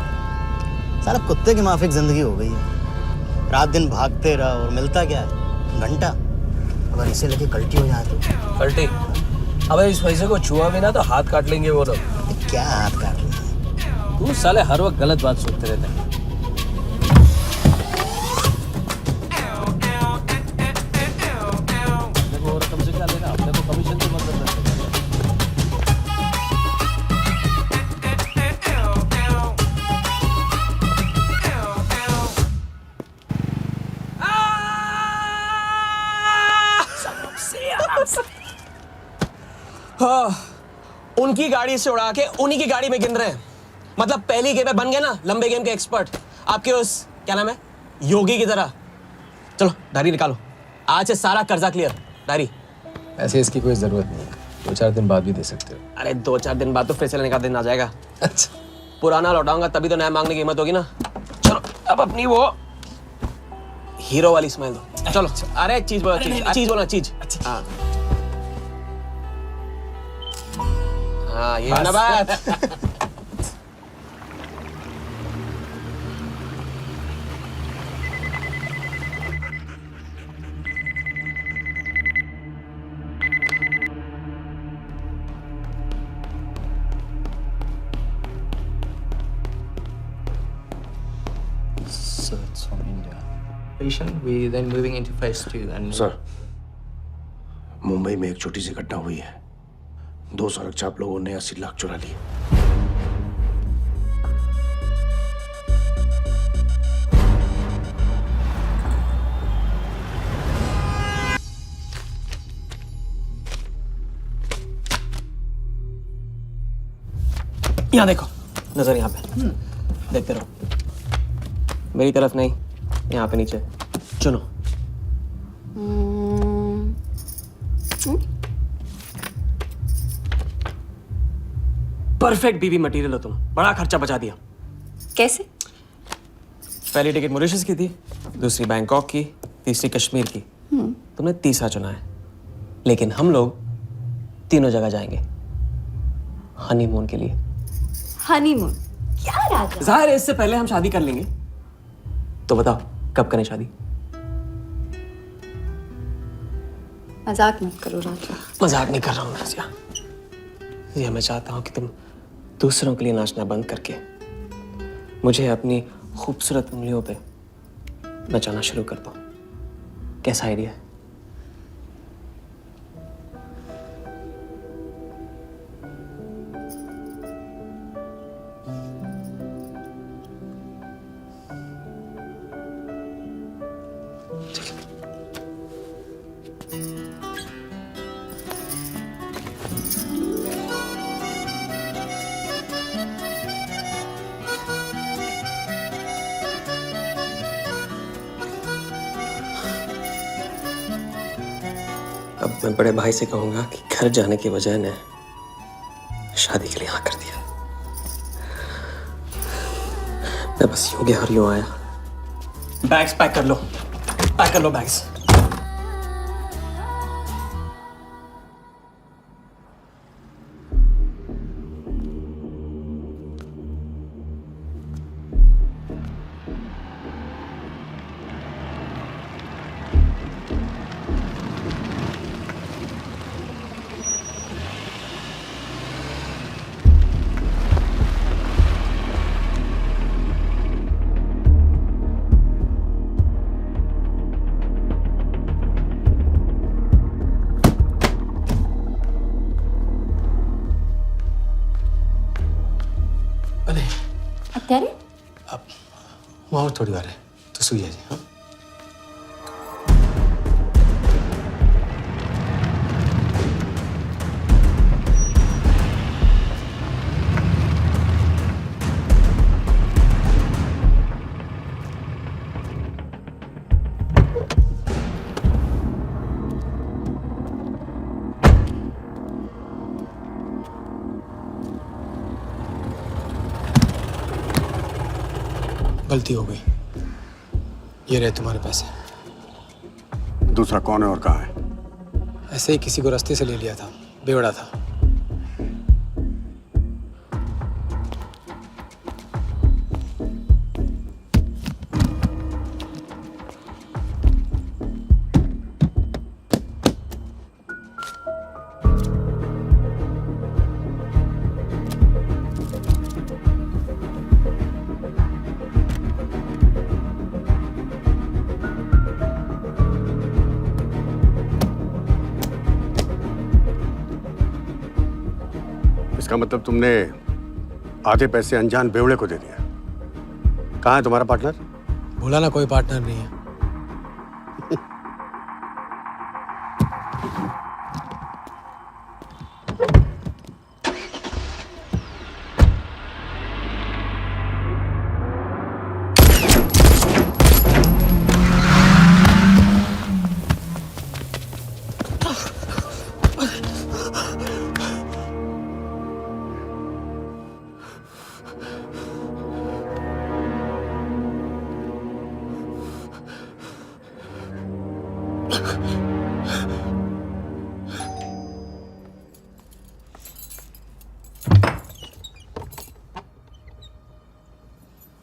साला कुत्ते की माफिक जिंदगी हो गई है। रात दिन भागते रहो और मिलता क्या है? घंटा। अगर इसे लेके कल्टी हो जाए तो। पलटी? अबे इस पैसे को छुआ भी ना तो हाथ काट लेंगे वो लोग। क्या हाथ काट लेंगे? तू साले हर वक्त गलत बात सोचते रहते हैं। देखो और कम से क्या लेना, अपने को कमीशन तो मतलब रखते हैं। हाँ, उनकी गाड़ी से उड़ा के उन्हीं की गाड़ी में गिन रहे हैं। मतलब पहली गेम में बन गए ना लंबे गेम के एक्सपर्ट। आपके उस क्या नाम है, योगी की तरह। चलो डायरी निकालो, आज से सारा कर्जा क्लियर। डायरी। ऐसे इसकी कोई जरूरत नहीं है, 2-4 दिन बाद भी दे सकते हो। अरे 2-4 दिन बाद तो फैसले लेने का दिन आ जाएगा। अच्छा, पुराना लौटाऊंगा तभी तो नया मांगने की हिम्मत होगी ना। चलो अब अपनी वो हीरो वाली स्माइल दो। चलो। अरे चीज बोलो, चीज बोलो, चीज। हाँ हाँ, ये है ना बात। So it's from India. Patient, we then moving into phase 2 and. Sir. Mumbai में एक छोटी सी घटना हुई है। 2 सड़क चाप लोगों ने 80 लाख चुरा लिए। यहाँ देखो, नजर यहाँ पे। देखते रहो। मेरी तरफ नहीं, यहाँ पे नीचे। चुनो। परफेक्ट बीवी मटेरियल हो तुम। बड़ा खर्चा बचा दिया। कैसे? पहली टिकट मॉरिशस की थी, दूसरी बैंकॉक की, तीसरी कश्मीर की। तुमने तीसरा चुना है। लेकिन हम लोग तीनों जगह जाएंगे हनीमून के लिए। हनीमून? क्या राजा? जाहिर है इससे पहले हम शादी कर लेंगे। तो बताओ कब करें शादी? मजाक मत करो राजा। मजाक नहीं कर रहा हूँ नाज़िया। ये मैं चाहता हूँ कि तुम दूसरों के लिए नाचना बंद करके मुझे अपनी खूबसूरत उंगलियों पे नचाना शुरू कर दो। कैसा आइडिया है? अब मैं बड़े भाई से कहूंगा कि घर जाने की बजाय ने शादी के लिए हाँ कर दिया। मैं बस यूं गया और यूं आया। बैग्स पैक कर लो, पैक कर लो बैग्स। અત્યારે? वहाँ और थोड़ी बार है तो सुई है जी। हाँ गलती हो गई। ये रहे तुम्हारे पैसे। दूसरा कौन है और कहाँ है? ऐसे ही किसी को रास्ते से ले लिया था, बेवड़ा था। इसका मतलब तुमने आधे पैसे अनजान बेवड़े को दे दिया। कहाँ है तुम्हारा पार्टनर? बोला ना कोई पार्टनर नहीं है।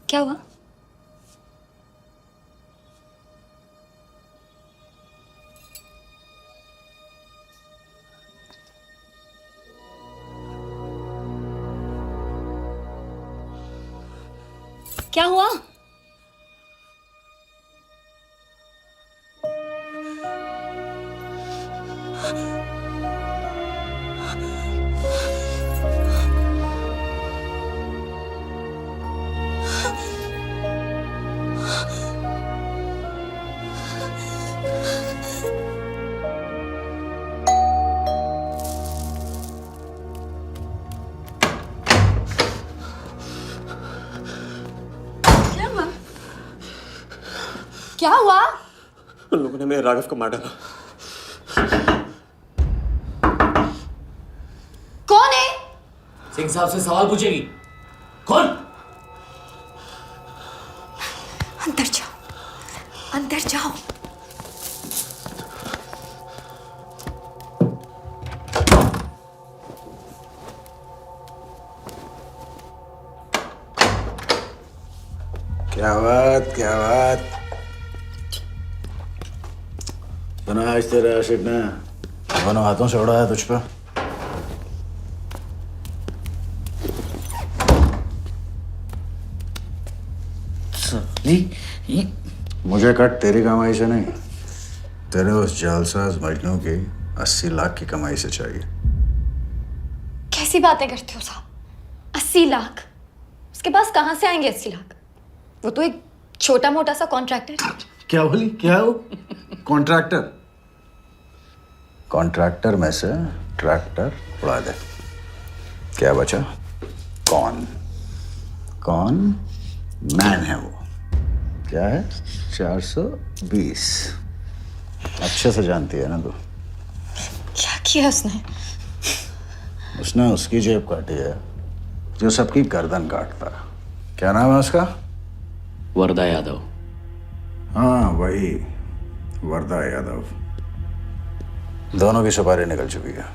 क्या हुआ? क्या हुआ? क्या हुआ? उन लोगों ने मेरे राघव को मार डाला। कौन है? सिंह साहब से सवाल पूछेगी। कौन? अंदर जाओ, अंदर जाओ। क्या बात, क्या बात। बना आज तेरे आशिक ने दोनों हाथों से उड़ाया तुझ पे। मुझे कट तेरी कमाई से नहीं, तेरे उस जालसाज मजनू की 80 लाख की कमाई से चाहिए। कैसी बातें करते हो साहब? 80 लाख? उसके पास कहाँ से आएंगे 80 लाख? वो तो एक छोटा मोटा सा कॉन्ट्रैक्टर है। क्या बोली? क्या हो? कॉन्ट्रैक्टर? कॉन्ट्रैक्टर में से ट्रैक्टर उड़ा दे, क्या बचा? कौन? कौन मैन है वो? क्या है? 420। अच्छे से जानती है ना तू? क्या किया उसने? उसने उसकी जेब काटी है जो सबकी गर्दन काटता। क्या नाम है उसका? वरदा यादव। हाँ वही, वरदा यादव। दोनों की सुपारी निकल चुकी है।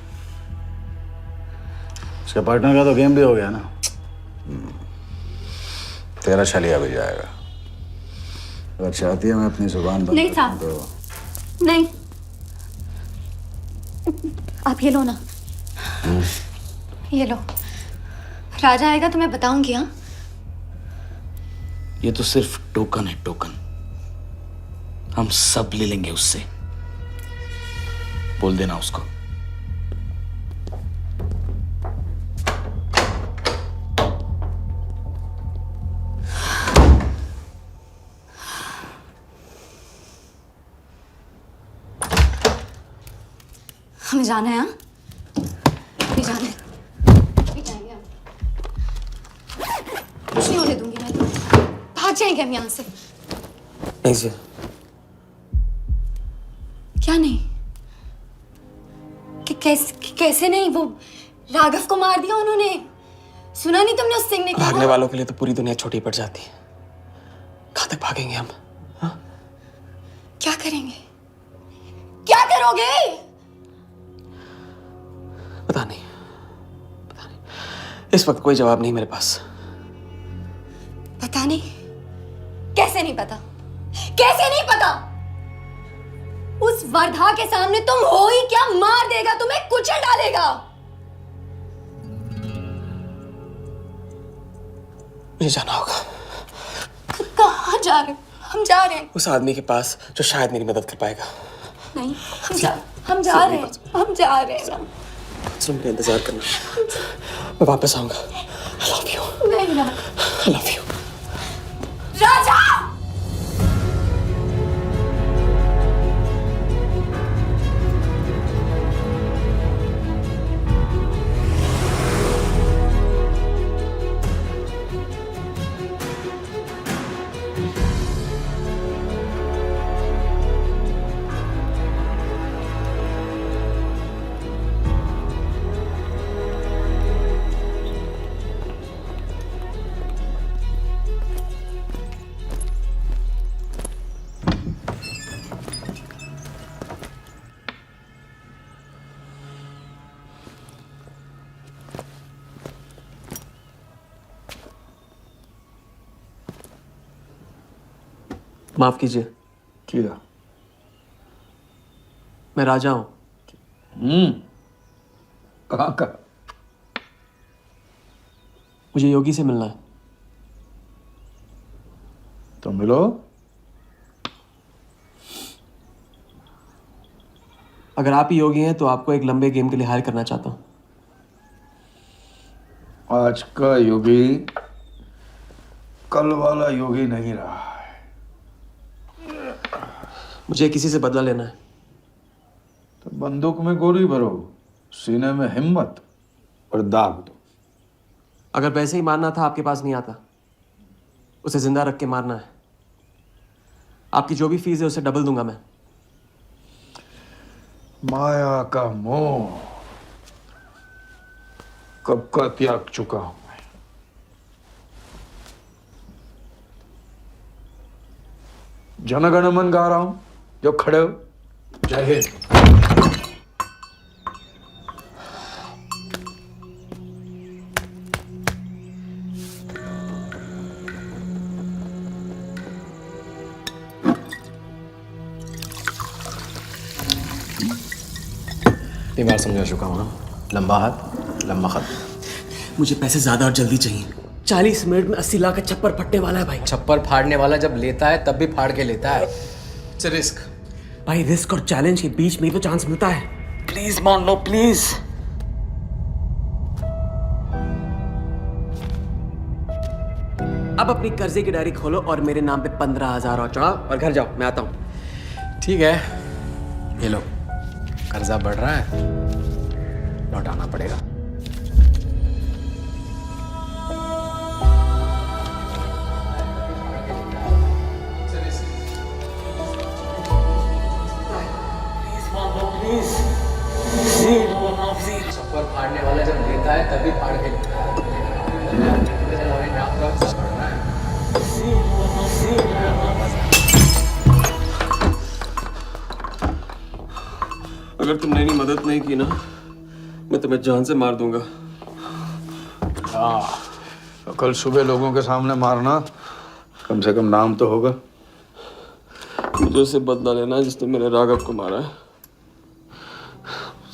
उसके पार्टनर का तो गेम भी हो गया ना। तेरा छलिया भी जाएगा। अगर चाहती है मैं अपनी जुबान बंद नहीं रखूं साहब। तो नहीं, आप ये लो ना, ये लो। राजा आएगा तो मैं बताऊंगी। हाँ, ये तो सिर्फ टोकन है, टोकन। हम सब ले लेंगे उससे। बोल देना उसको। हमें जाना है। हाँ, अभी जाना है, अभी जाएंगे हम। कुछ नहीं होने दूंगी मैं तुम्हें। भाग जाएंगे हम यहाँ से। नहीं जी। क्या नहीं? कैसे नहीं? वो राघव को मार दिया उन्होंने। सुना नहीं तुमने उस सिंह ने? भागने वालों के लिए तो पूरी दुनिया छोटी पड़ जाती है। कहाँ तक भागेंगे हम? हा? क्या करेंगे? क्या करोगे? पता नहीं, पता नहीं। इस वक्त कोई जवाब नहीं मेरे पास। पता नहीं? कैसे नहीं पता? कैसे नहीं पता? उस वर्धा के सामने तुम हो ही क्या? मार देगा तुम्हें, कुचल डालेगा। मुझे जाना होगा। कहाँ जा रहे हो? हम जा रहे हैं। उस आदमी के पास जो शायद मेरी मदद कर पाएगा। नहीं, हम जा रहे हैं। हम जा रहे हैं। सुन के इंतजार करना, मैं वापस आऊंगा। I love you. नहीं ना। I love you. राजा! माफ कीजिए। किया। मैं राजा हूं। कहाँ का? मुझे योगी से मिलना है। तो मिलो। अगर आप ही योगी हैं तो आपको एक लंबे गेम के लिए हायर करना चाहता हूँ। आज का योगी कल वाला योगी नहीं रहा है। मुझे किसी से बदला लेना है। तो बंदूक में गोली भरो, सीने में हिम्मत और दाग दो। अगर पैसे ही मारना था आपके पास नहीं आता, उसे जिंदा रख के मारना है। आपकी जो भी फीस है उसे डबल दूंगा मैं। माया का मोह कब का त्याग चुका हूं मैं। जनगण मन गा रहा हूं, जो खड़े हो। जय हिंद। तीन बार समझा चुका हूँ ना, लंबा हाथ लंबा खत। मुझे पैसे ज्यादा और जल्दी चाहिए। 40 मिनट में 80 लाख का छप्पर फटने वाला है भाई। छप्पर फाड़ने वाला जब लेता है तब भी फाड़ के लेता है। It's a risk. भाई रिस्क और चैलेंज के बीच में ही तो चांस मिलता है। प्लीज मान लो प्लीज। अब अपनी कर्जे की डायरी खोलो और मेरे नाम पे 15,000 और चढ़ाओ और घर जाओ। मैं आता हूं। ठीक है, ये लो, कर्जा बढ़ रहा है, लौटाना पड़ेगा। छप्पर फाड़ने वाला जब लेता है तभी फाड़ के लेता है। अगर तुमने मेरी मदद नहीं की ना, मैं तुम्हें जान से मार दूंगा। तो कल सुबह लोगों के सामने मारना, कम से कम नाम तो होगा। मुझे उससे बदला लेना है जिसने मेरे राघव को मारा है।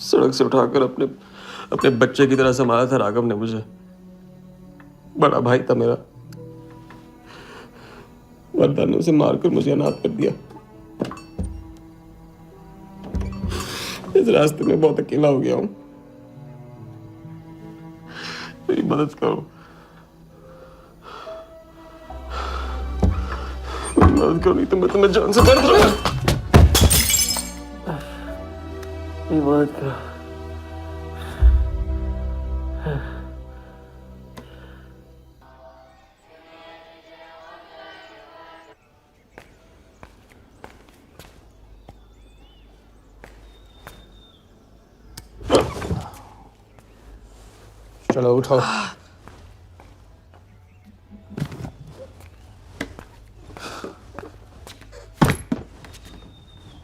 सड़क से उठाकर अपने बच्चे की तरह संभाला था राघव ने मुझे। बड़ा भाई था मेरा। वर्धा ने उसे मारकर मुझे अनाथ कर दिया। इस रास्ते में बहुत अकेला हो गया हूं। मेरी मदद करो, मेरी मदद करो, नहीं तो मैं तुम्हें जान से मार दूंगा। मेरी मदद करो। चलो उठो।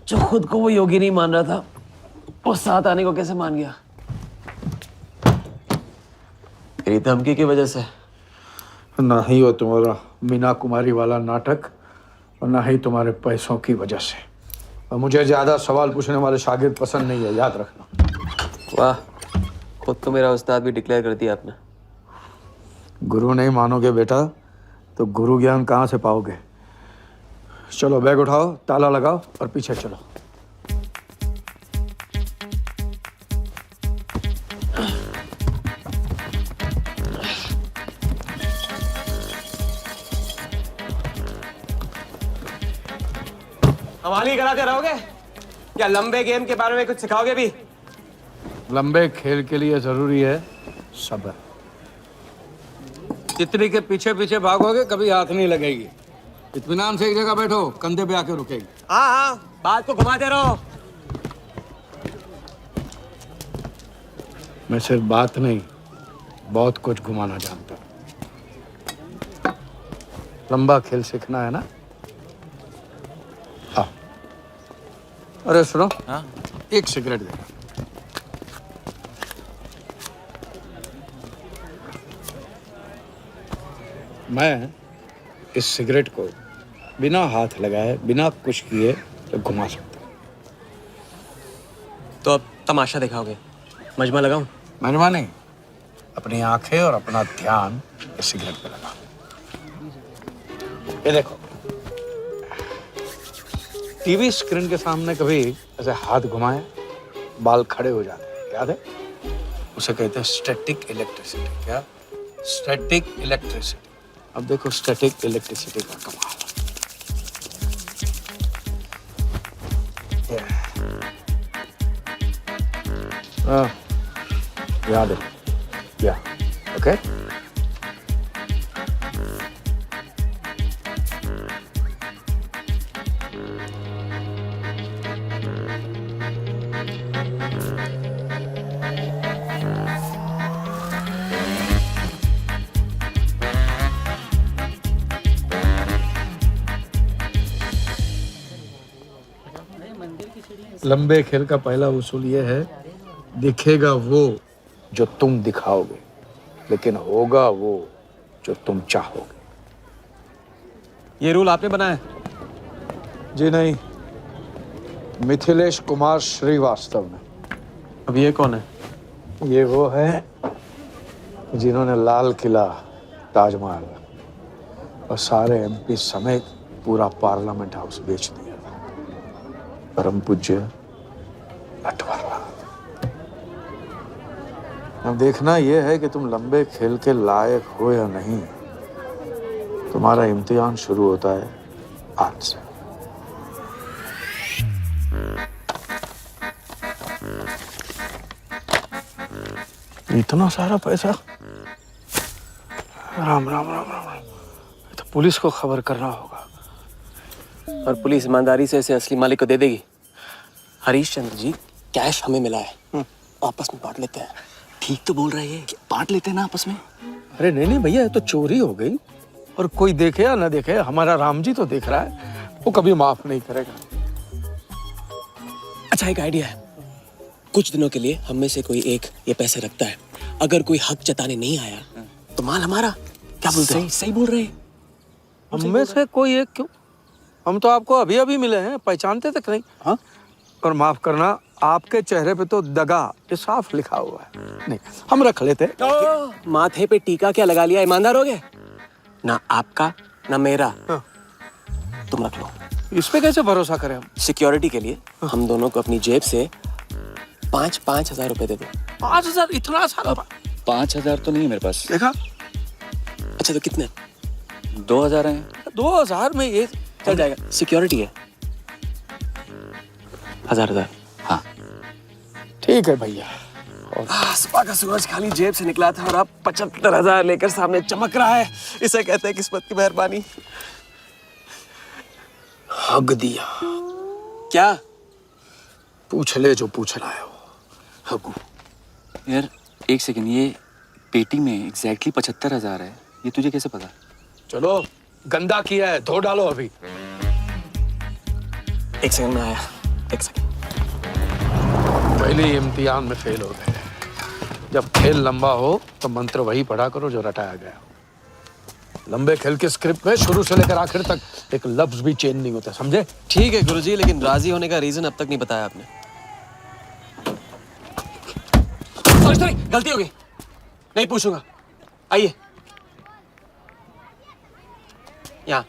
जो खुद को वो योगी नहीं मान रहा था, वो साथ आने को कैसे मान गया? मेरी धमकी की वजह से। ना ही वो तुम्हारा मीना कुमारी वाला नाटक और ना ही तुम्हारे पैसों की वजह से। और मुझे ज्यादा सवाल पूछने वाले शागिर्द पसंद नहीं है, याद रखना। वाह, खुद तो मेरा उस्ताद भी डिक्लेयर कर दिया आपने। गुरु नहीं मानोगे बेटा तो गुरु ज्ञान कहाँ से पाओगे। चलो बैग उठाओ, ताला लगाओ और पीछे चलो। हवाली कराते रहोगे या लंबे गेम के बारे में कुछ सिखाओगे भी? लंबे खेल के लिए जरूरी है सब्र। तितली के पीछे पीछे भागोगे कभी हाथ नहीं लगेगी। इत्मीनान से एक जगह बैठो, कंधे पे आके रुकेगी। हाँ हाँ, बात को घुमाते रहो। मैं सिर्फ बात नहीं, बहुत कुछ घुमाना जानता हूं। लंबा खेल सीखना है ना? आओ। अरे सुनो, हाँ? एक सिगरेट दे। मैं इस सिगरेट को बिना हाथ लगाए, बिना कुछ किए तो घुमा सकता हूँ। तो अब तमाशा दिखाओगे? मजमा लगाऊं? मजमा नहीं, अपनी आंखें और अपना ध्यान इस सिगरेट पे लगा। ये देखो, टीवी स्क्रीन के सामने कभी ऐसे हाथ घुमाए बाल खड़े हो जाते हैं, याद है? उसे कहते हैं स्टैटिक इलेक्ट्रिसिटी। क्या? Static electricity. अब देखो स्टैटिक इलेक्ट्रिसिटी का कमाल। याद है? या ओके। लंबे खेल का पहला उसूल यह है, दिखेगा वो जो तुम दिखाओगे, लेकिन होगा वो जो तुम चाहोगे। ये रूल आपने बनाया? जी नहीं, मिथिलेश कुमार श्रीवास्तव ने। अब ये कौन है? ये वो है जिन्होंने लाल किला, ताजमहल और सारे एमपी समेत पूरा पार्लियामेंट हाउस बेच दिया। परम पूज्य नटवरलाल। अब देखना यह है कि तुम लंबे खेल के लायक हो या नहीं। तुम्हारा इम्तिहान शुरू होता है आज से। इतना सारा पैसा? राम राम राम राम राम। तो पुलिस को खबर करना होगा। और पुलिस ईमानदारी से इसे असली मालिक को दे देगी। हरीश चंद्र जी, कैश हमें मिला है, आपस में बांट लेते हैं। ठीक तो बोल रहे हैं, बांट लेते हैं ना आपस में। अरे नहीं नहीं भैया, ये तो चोरी हो गई, और कोई देखे या ना देखे, हमारा राम जी तो देख रहा है, वो कभी माफ नहीं करेगा। अच्छा, एक आइडिया है। कुछ दिनों के लिए हम में से कोई एक ये पैसे रखता है। अगर कोई हक जताने नहीं आया तो माल हमारा। क्या बोलते हैं? सही बोल रहे हैं। हम में से कोई एक क्यों? हम तो आपको अभी अभी मिले हैं, पहचानते तक नहीं। हाँ, और माफ करना, आपके चेहरे पे तो दगा ये साफ लिखा हुआ है। नहीं, हम रख लेते। माथे पे टीका क्या लगा लिया? ईमानदार हो गए ना? आपका ना मेरा। हाँ। तुम रख लो। इस पे कैसे भरोसा करें हम? सिक्योरिटी के लिए हम दोनों को अपनी जेब से 5,000 रुपए दे दो। 5,000? इतना सारा? 5,000 तो नहीं है मेरे पास। देखा? अच्छा, तो कितने? 2,000 हैं। 2,000 में ये चल जाएगा। सिक्योरिटी है 1,000। हाँ ठीक है भैया। सुबह का सूरज खाली जेब से निकला था और अब 75,000 लेकर सामने चमक रहा है। इसे कहते हैं किस्मत की मेहरबानी। हक दिया। क्या? पूछ ले जो पूछना है वो। हगू। यार एक सेकंड, ये पेटी में एग्जैक्टली 75,000 है। ये तुझे कैसे पता? चलो, गंदा किया है, धो डालो अभी। एक सेकंड में आया। एक सेकंड। पहले ही इम्तिहान में फेल हो गए। जब खेल लंबा हो तो मंत्र वही पढ़ा करो जो रटाया गया। लंबे खेल के स्क्रिप्ट में शुरू से लेकर आखिर तक एक लफ्ज भी चेंज नहीं होता, समझे? ठीक है गुरुजी, लेकिन राजी होने का रीजन अब तक नहीं बताया आपने। सॉरी, गलती हो गई। नहीं पूछूंगा। आइए यहाँ।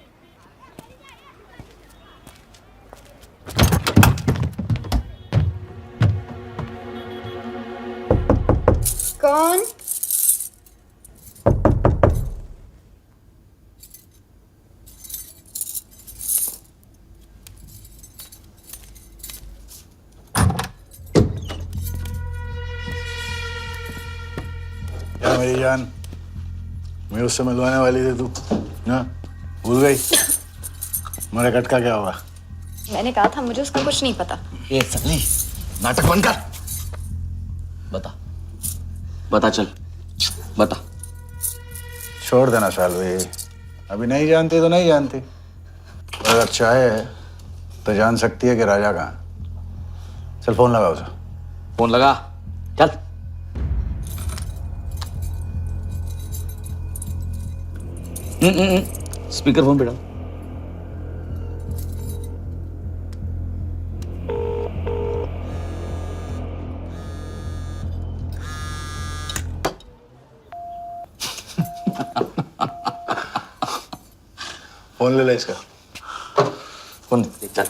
कौन? क्या मेरी जान, मैं उससे मिलवाने वाली थी, तू ना भूल गई? मेरे कट का क्या हुआ? मैंने कहा था मुझे उसका कुछ नहीं पता। ये सली, नाटक बंद कर। बता बता, चल बता। छोड़ देना सालवी, अभी नहीं जानती तो नहीं जानती। अगर चाहे तो जान सकती है कि राजा कहाँ। चल फोन लगा उसे। फोन लगा, चल। स्पीकर फोन पे डाल। फोन ले ले इसका। फोन चल,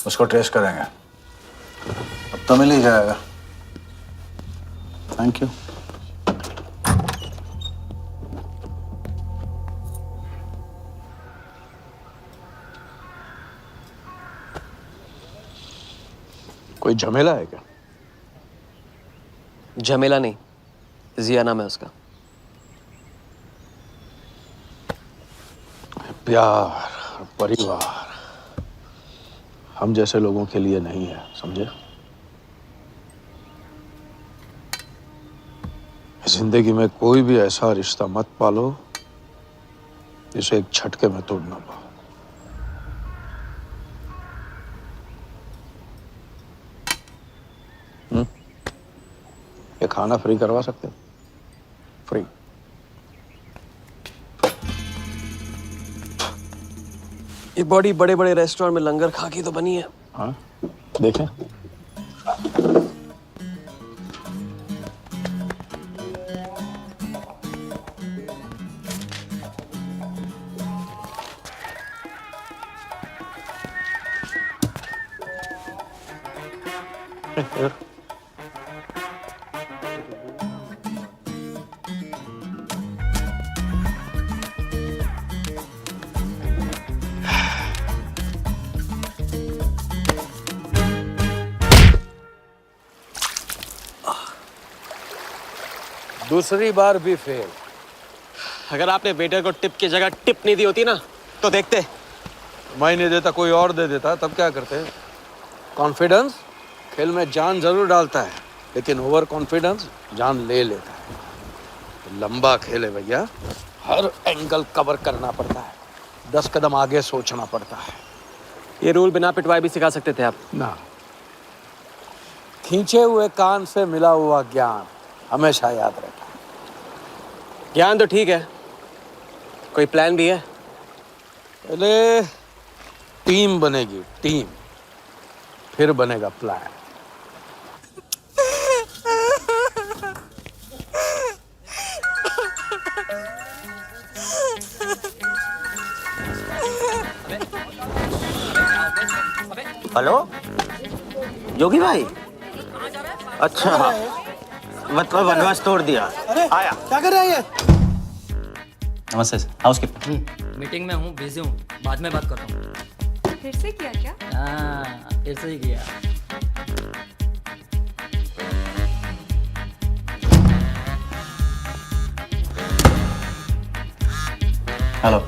उसको ट्रेस करेंगे। अब तो मिल ही जाएगा। Thank you. कोई झमेला है क्या? झमेला नहीं, जिया नाम है उसका। प्यार, परिवार हम जैसे लोगों के लिए नहीं है, समझे? जिंदगी में कोई भी ऐसा रिश्ता मत पालो जिसे एक झटके में तोड़ ना पाओ। ये खाना फ्री करवा सकते हो? फ्री। ये बॉडी बड़े बड़े रेस्टोरेंट में लंगर खा के तो बनी है। हाँ, देखें। दूसरी बार भी फेल। अगर आपने वेटर को टिप की जगह टिप नहीं दी होती ना तो देखते। मैं नहीं देता, कोई और दे देता, तब क्या करते? कॉन्फिडेंस खेल में जान जरूर डालता है, लेकिन ओवर कॉन्फिडेंस जान ले लेता है। तो लंबा खेल है भैया, हर एंगल कवर करना पड़ता है, 10 कदम आगे सोचना पड़ता है। ये रूल बिना पिटवाए भी सिखा सकते थे आप ना। खींचे हुए कान से मिला हुआ ज्ञान हमेशा याद रखें। ज्ञान तो ठीक है, कोई प्लान भी है? पहले टीम बनेगी, टीम, फिर बनेगा प्लान। हेलो योगी भाई, अच्छा मतलब वनवास तोड़ दिया। आया क्या कर रहा है ये? नमस्ते सर, हाउसकीपर। मीटिंग में हूँ, बिजी हूँ, बाद में बात करता हूँ। फिर से किया क्या? हाँ, फिर से ही किया। हेलो।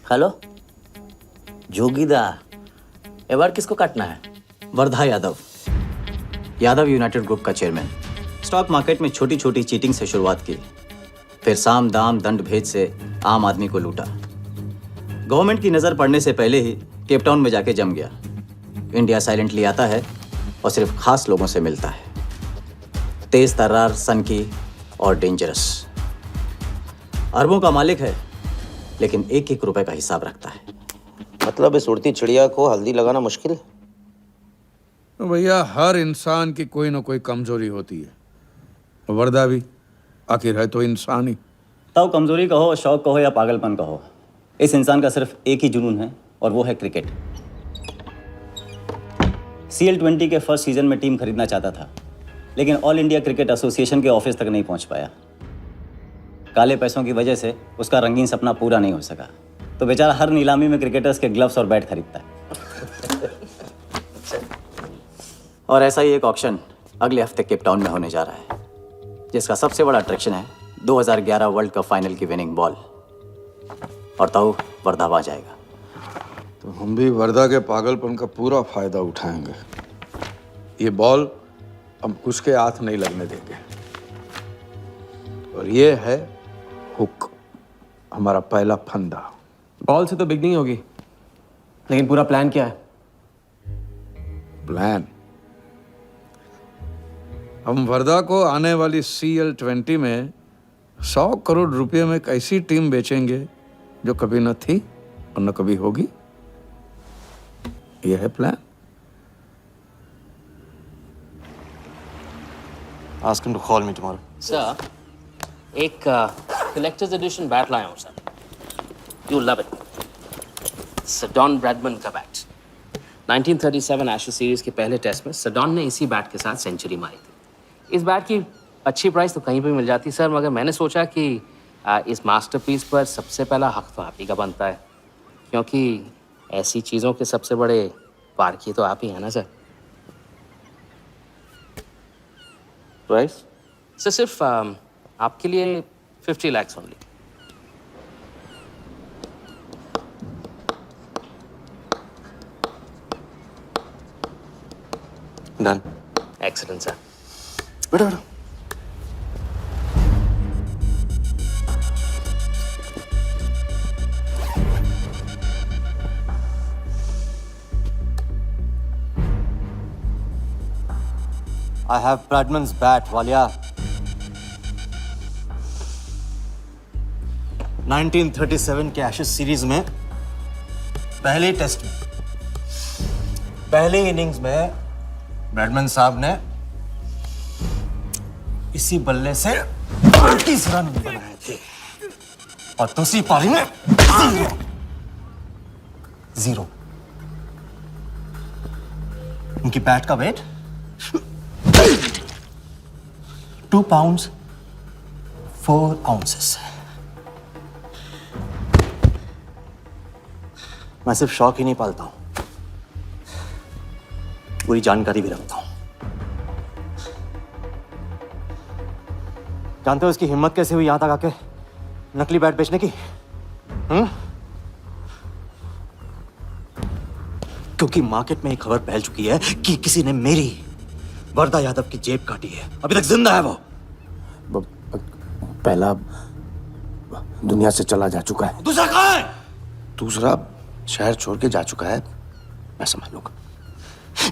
हेलो जोगीदार, ये बार किसको काटना है? वर्धा यादव, यादव यूनाइटेड ग्रुप का चेयरमैन। स्टॉक मार्केट में छोटी छोटी चीटिंग से शुरुआत की, फिर साम दाम दंड भेद से आम आदमी को लूटा। गवर्नमेंट की नज़र पड़ने से पहले ही केप टाउन में जाके जम गया। इंडिया साइलेंटली आता है और सिर्फ खास लोगों से मिलता है। तेज तर्रार, सनकी और डेंजरस। अरबों का मालिक है, लेकिन एक एक रुपए का हिसाब रखता है। मतलब इस उड़ती चिड़िया को हल्दी लगाना मुश्किल है? तो भैया हर इंसान की कोई ना कोई कमजोरी होती है। वर्दा भी आखिर है तो इंसान ही। तब कमजोरी कहो, शौक कहो या पागलपन कहो, इस इंसान का सिर्फ एक ही जुनून है और वो है क्रिकेट। CL20 के फर्स्ट सीजन में टीम खरीदना चाहता था, लेकिन ऑल इंडिया क्रिकेट एसोसिएशन के ऑफिस तक नहीं पहुंच पाया। काले पैसों की वजह से उसका रंगीन सपना पूरा नहीं हो सका, तो बेचारा हर नीलामी में क्रिकेटर्स के ग्लव्स और बैट खरीदता है। और ऐसा ही एक ऑक्शन अगले हफ्ते केप टाउन में होने जा रहा है, जिसका सबसे बड़ा अट्रैक्शन है 2011 वर्ल्ड कप फाइनल की विनिंग बॉल। और ताऊ वर्धा आ जाएगा। तो हम भी वर्धा के पागलपन का पूरा फायदा उठाएंगे। ये बॉल हम उसके हाथ नहीं लगने देंगे। और ये है हुक, हमारा पहला फंदा। बॉल से तो बिगनिंग होगी, लेकिन पूरा प्लान क्या है? प्लान, हम वर्धा को आने वाली CL20 में 100 करोड़ रुपए में एक ऐसी टीम बेचेंगे जो कभी न थी और न कभी होगी। यह है plan. Ask him to call me tomorrow. Sir, एक कलेक्टर्स एडिशन बैट लाया हूँ sir. You love it. Sir Don Bradman का बैट। 1937 एशेज सीरीज के पहले टेस्ट में सडॉन ने इसी बैट के साथ सेंचुरी मारी थी। इस बैट की अच्छी प्राइस तो कहीं भी मिल जाती सर, मगर मैंने सोचा कि इस मास्टरपीस पर सबसे पहला हक तो आप ही का बनता है, क्योंकि ऐसी चीज़ों के सबसे बड़े पारखी तो आप ही हैं ना सर। प्राइस सर सिर्फ आपके लिए 50 lakhs only. Done. Excellent sir. बैठो बैठो। I have Bradman's bat, Walia. 1937 के एशेज सीरीज में पहले टेस्ट में पहले इनिंग्स में ब्रैडमन साहब ने इसी बल्ले से 38 रन बनाए थे और दूसरी पारी में जीरो। उनकी बैट का वेट 2 pounds 4 ounces। मैं सिर्फ शौक ही नहीं पालता हूं, पूरी जानकारी भी रखता हूं। जानते हो इसकी हिम्मत कैसे हुई यहां तक आके नकली बैट बेचने की? क्योंकि मार्केट में एक खबर फैल चुकी है कि किसी ने मेरी वरदा यादव की जेब काटी है। अभी तक जिंदा है वो। पहला दुनिया से चला जा चुका है, दूसरा कहां है? दूसरा शहर छोड़ के जा चुका है। मैं समझ लूंगा।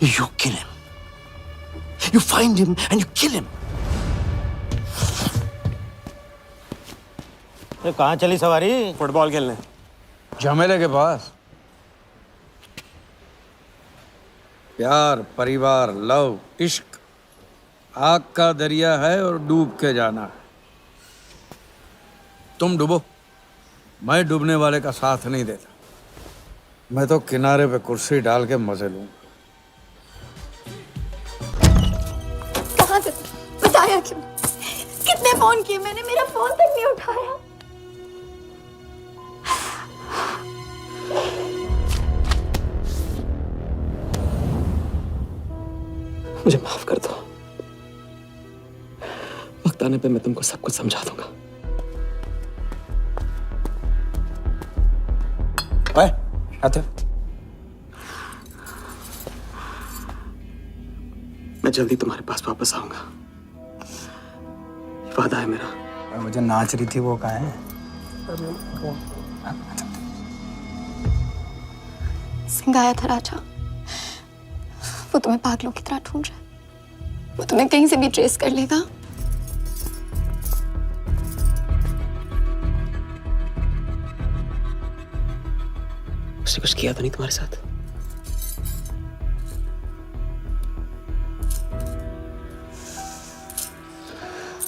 You kill him. You find him and you kill him. कहाँ चली सवारी? फुटबॉल खेलने। झमेले के पास। प्यार, परिवार, लव, इश्क आग का दरिया है और डूब के जाना है। तुम डूबो, मैं डूबने वाले का साथ नहीं देता। मैं तो किनारे पे कुर्सी डाल के मजे लूंगा। कहाँ थे? बताया क्यों? कितने फोन किए मैंने, मेरा फोन तक नहीं उठाया। मुझे माफ कर दो। वक्त आने पे मैं तुमको सब कुछ समझा दूंगा। ओए, आते। मैं जल्दी तुम्हारे पास वापस आऊंगा, ये वादा है मेरा। मुझे नाच रही थी वो कहाँ है? सिंह आया था राजा, वो तुम्हें पागलों की तरह ढूंढ रहा है। वो तुम्हें कहीं से भी ट्रेस कर लेगा। उसने कुछ किया तो नहीं तुम्हारे साथ?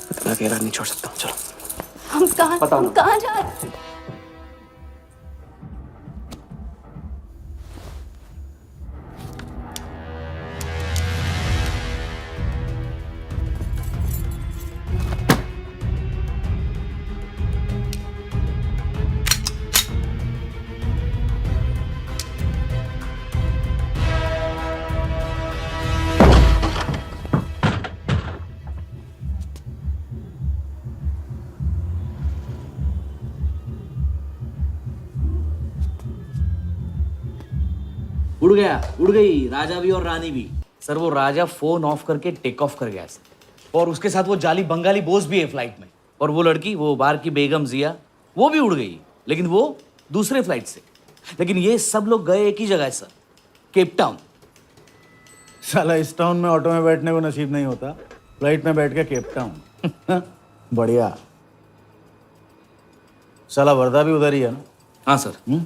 मैं तुम्हें अकेला नहीं छोड़ सकता हूँ। चलो। हम कहाँ जा रहे हैं? उड़ गया, उड़ गई राजा भी और रानी भी। सर वो राजा फोन ऑफ करके टेक ऑफ कर गया सर, और उसके साथ वो जाली बंगाली बोस भी है फ्लाइट में। और वो लड़की, वो बाहर की बेगम जिया, वो भी उड़ गई, लेकिन वो दूसरे फ्लाइट से। लेकिन ये सब लोग गए एक ही जगह सर, केप टाउन। साला इस टाउन में ऑटो में बैठने को नसीब नहीं होता, फ्लाइट में बैठ के केप टाउन। बढ़िया। साला वर्दा भी उधर ही है ना? हाँ सर।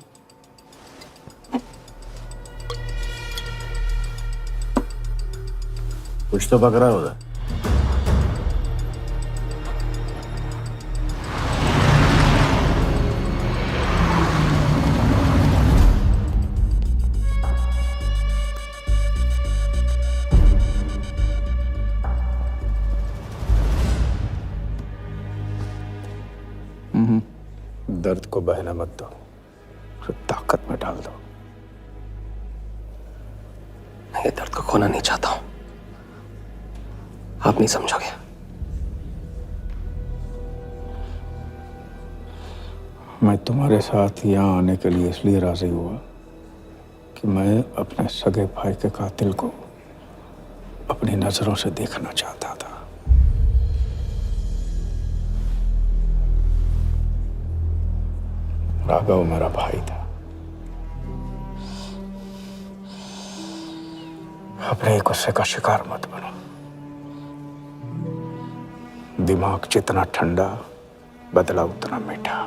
कुछ तो पकड़ा होगा। दर्द को बहना मत दो, उसे ताकत में डाल दो। मैं ये दर्द को खोना नहीं चाहता हूं, आप नहीं समझोगे। मैं तुम्हारे साथ यहाँ आने के लिए इसलिए राजी हुआ कि मैं अपने सगे भाई के कातिल को अपनी नजरों से देखना चाहता था। राघव मेरा भाई था। अपने गुस्से का शिकार मत बनो। दिमाग जितना ठंडा, बदला उतना मीठा।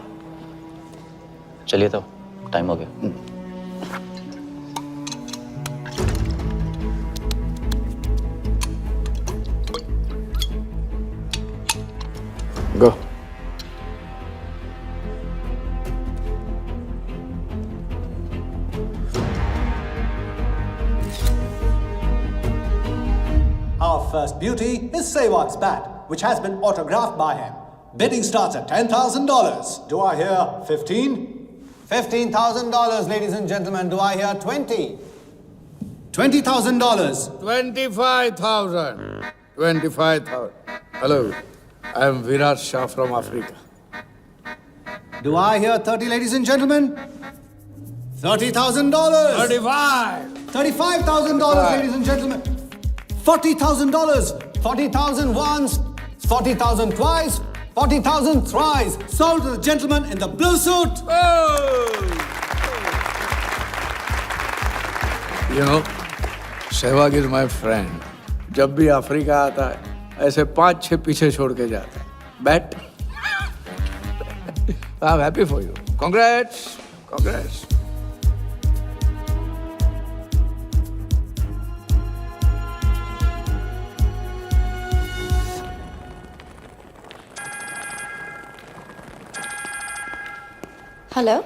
चलिए तो टाइम हो गया। गो। Our first beauty is Sehwag's bat, which has been autographed by him. Bidding starts at $10,000. Do I hear 15? $15,000, ladies and gentlemen. Do I hear 20? $20,000. 25,000. 25,000. Hello, I am Virat Shah from Africa. Do I hear 30, ladies and gentlemen? $30,000. 35. $35,000, ladies and gentlemen. $40,000. 40,000 once, 40,000 twice, 40,000 thrice. Sold to the gentleman in the blue suit. You know, Sehwag is my friend. जब भी Africa आता है, ऐसे 5-6 पीछे छोड़ के जाता है. Bet. I'm happy for you. Congrats. Congrats. Hello,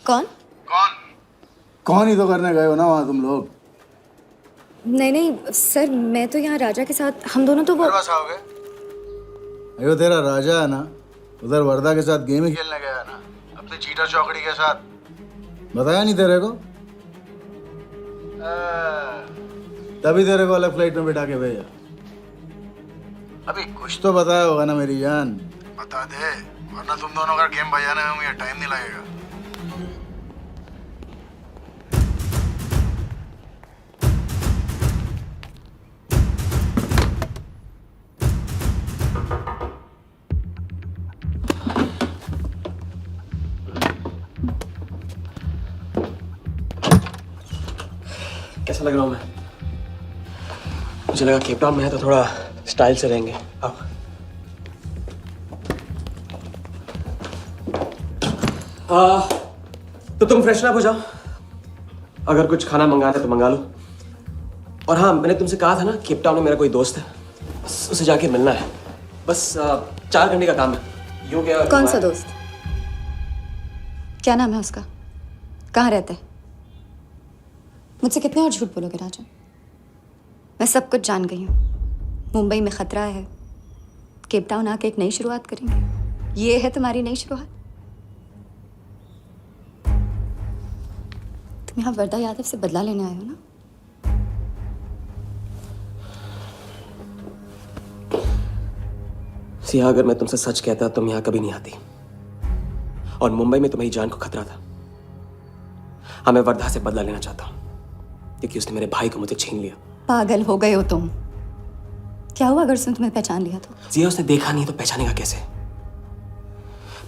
कौन? कौन ही तो करने गए हो ना वहां तुम लोग। नहीं नहीं सर, मैं तो यहाँ राजा के साथ, हम दोनों तो वो अयो तेरा राजा है ना, उधर वर्दा के साथ गेम ही खेलने गया ना, अपने चीटा चौकड़ी के साथ। बताया नहीं तेरे को? तभी तेरे को अलग फ्लाइट में बिठा के भेजा। अभी कुछ तो बताया होगा ना मेरी जान, बता दे, वरना तुम दोनों का गेम बजाने में मुझे टाइम नहीं लगेगा। कैसा लग रहा हूँ मैं? मुझे लगा केप टाउन में है तो थोड़ा स्टाइल से रहेंगे। आओ। तो तुम फ्रेशन अप हो जाओ, अगर कुछ खाना मंगाना है तो मंगा लो। और हाँ, मैंने तुमसे कहा था ना, केप टाउन में मेरा कोई दोस्त है, बस उसे जाके मिलना है। बस 4 घंटे का काम है। यूं क्या? कौन सा दोस्त? क्या नाम है उसका? कहाँ रहता है? मुझसे कितने और झूठ बोलोगे राजा? मैं सब कुछ जान गई हूँ। मुंबई में खतरा है, केप टाउन आके एक नई शुरुआत करेंगे। ये है तुम्हारी नई शुरुआत? तुम यहाँ वर्दा यादव से बदला लेने आए हो ना? सिया, अगर मैं तुमसे सच कहता तुम यहाँ कभी नहीं आती। और मुंबई में तुम्हारी जान को खतरा था। हाँ, मैं वर्धा से बदला लेना चाहता हूँ क्योंकि उसने मेरे भाई को मुझे छीन लिया। पागल हो गए हो तुम? क्या हुआ अगर उसने तुम्हें पहचान लिया तो? जिया, उसने देखा नहीं तो पहचानेगा कैसे?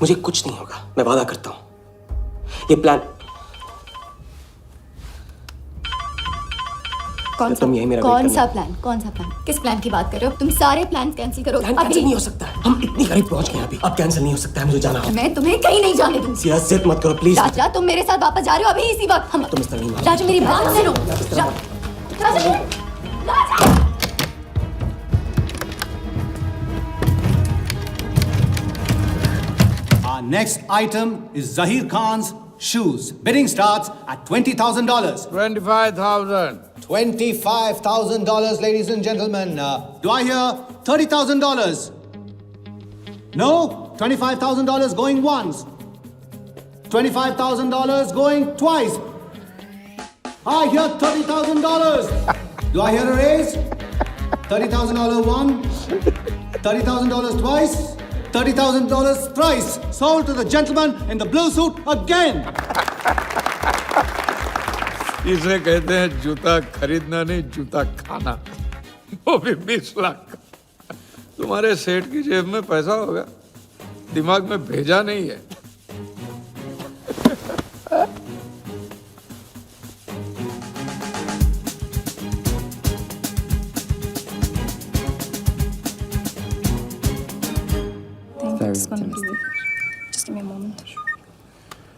मुझे कुछ नहीं होगा, मैं वादा करता हूं। ये प्लान कौन सा? तुम यही मेरा कौन सा प्लान? कौन सा प्लान? किस प्लान की बात कर रहे हो? तुम सारे प्लान कैंसिल करो। प्लान कैंसिल नहीं हो सकता है, हम इतनी करीब पहुंच गए अभी। अब कैंसिल नहीं हो सकता है, मुझे जाना होगा। मैं तुम्हें कहीं नहीं जाने दूंगी। सिया, जिद मत करो प्लीज। राजा, तुम मेरे साथ वापस जा रहे हो अभी इसी वक्त। हम तुम इस तरह नहीं। राजा, मेरी बात सुनो। राजा, Our next item is Zahir Khan's shoes. Bidding starts at $20,000. 25,000. $25,000, ladies and gentlemen. Do I hear $30,000? No? $25,000 going once. $25,000 going twice. I hear $30,000. Do I hear a raise? $30,000 once. $30,000 twice. $30,000 thrice. Sold to the gentleman in the blue suit again. इसे कहते हैं जूता खरीदना नहीं, जूता खाना, वो भी 20 लाख। तुम्हारे सेठ की जेब में पैसा होगा, दिमाग में भेजा नहीं है।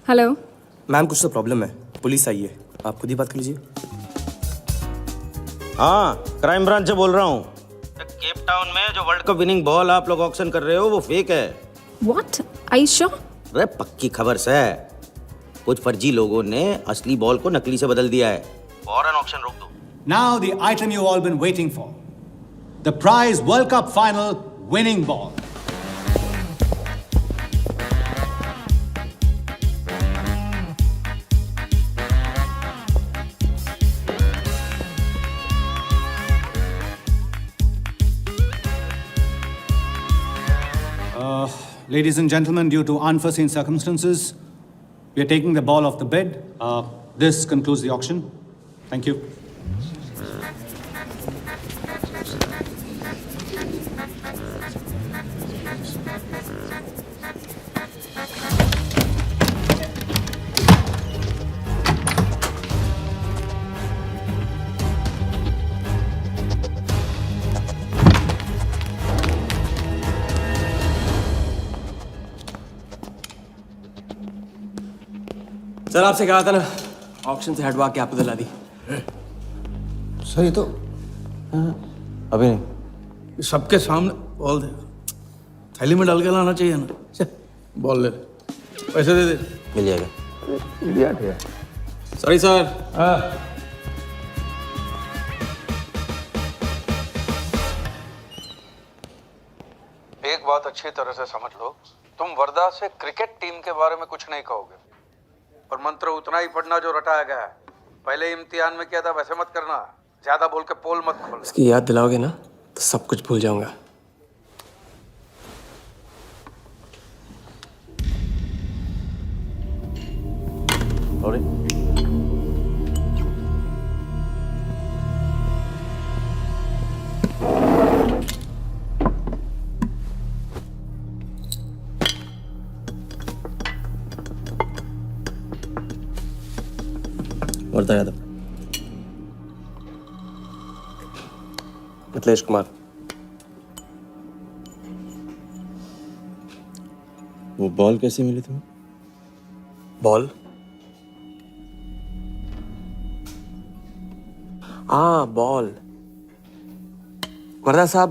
हेलो मैम, कुछ तो प्रॉब्लम है, पुलिस आई है, आप खुद ही बात कर लीजिए। हाँ, क्राइम ब्रांच से बोल रहा हूँ। केप टाउन में जो वर्ल्ड कप विनिंग बॉल आप लोग ऑक्शन कर रहे हो वो फेक है। व्हाट? Are you sure? अरे पक्की खबर से कुछ फर्जी लोगों ने असली बॉल को नकली से बदल दिया है। फौरन ऑक्शन रोक दो। Now the item you all been waiting for. The prize World Cup final winning ball. Ladies and gentlemen, due to unforeseen circumstances, we are taking the ball off the bid. This concludes the auction. Thank you. Sir, आपसे कहा था ना, auction से हटवा के आपको दिला दी। Sir ये तो अभी नहीं, सबके सामने बॉल दे, थैली में डाल के लाना चाहिए ना। बॉल ले, पैसे दे दे। मिल जाएगा। इडियट है। Sorry sir. एक बात अच्छी तरह से समझ लो, तुम वर्धा से क्रिकेट टीम के बारे में कुछ नहीं कहोगे, और मंत्र उतना ही पढ़ना जो रटाया गया है। पहले इम्तिहान में किया था वैसे मत करना, ज्यादा बोल के पोल मत खोल। इसकी याद दिलाओगे ना तो सब कुछ भूल जाऊंगा। वर्धा यादव। मिथिलेश कुमार। वो बॉल कैसे मिली तुम्हें? बॉल? हाँ, बॉल। वर्धा साहब,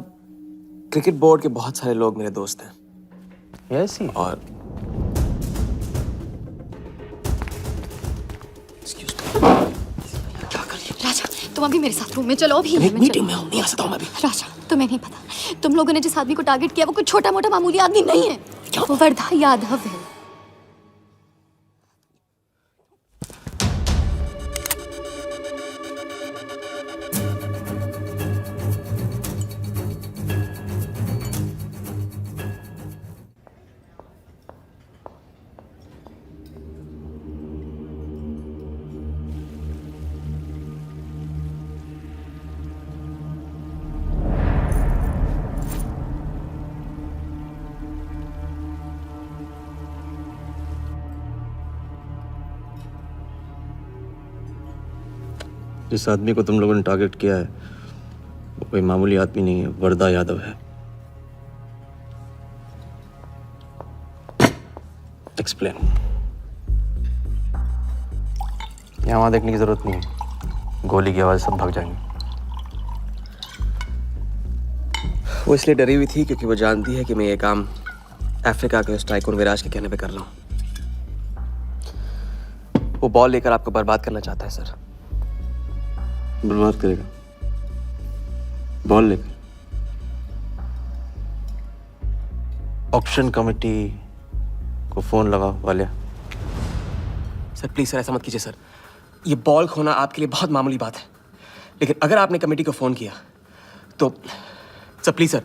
क्रिकेट बोर्ड के बहुत सारे लोग मेरे दोस्त हैं। यस। और राजा, तुम अभी मेरे साथ रूम में चलो। अभी मीटिंग में हूँ, नहीं आ सकता हूँ मैं अभी। राजा, तुम्हें नहीं पता, तुम लोगों ने जिस आदमी को टारगेट किया वो कोई छोटा मोटा मामूली आदमी नहीं है। वो वर्धा यादव है। जिस आदमी को तुम लोगों ने टारगेट किया है वो कोई मामूली आदमी नहीं है, वर्धा यादव है। एक्सप्लेन। यहाँ वहाँ देखने की जरूरत नहीं है, गोली की आवाज सब भाग जाएंगे। वो इसलिए डरी हुई थी क्योंकि वो जानती है कि मैं ये काम अफ्रीका के उस टाइकून विराज के कहने पे कर रहा हूँ। वो बॉल लेकर आपको बर्बाद करना चाहता है सर। बर्बाद करेगा बॉल लेकर? ऑक्शन कमेटी को फोन लगाओ वालिया। सर प्लीज सर ऐसा मत कीजिए सर। ये बॉल खोना आपके लिए बहुत मामूली बात है, लेकिन अगर आपने कमेटी को फोन किया तो सर प्लीज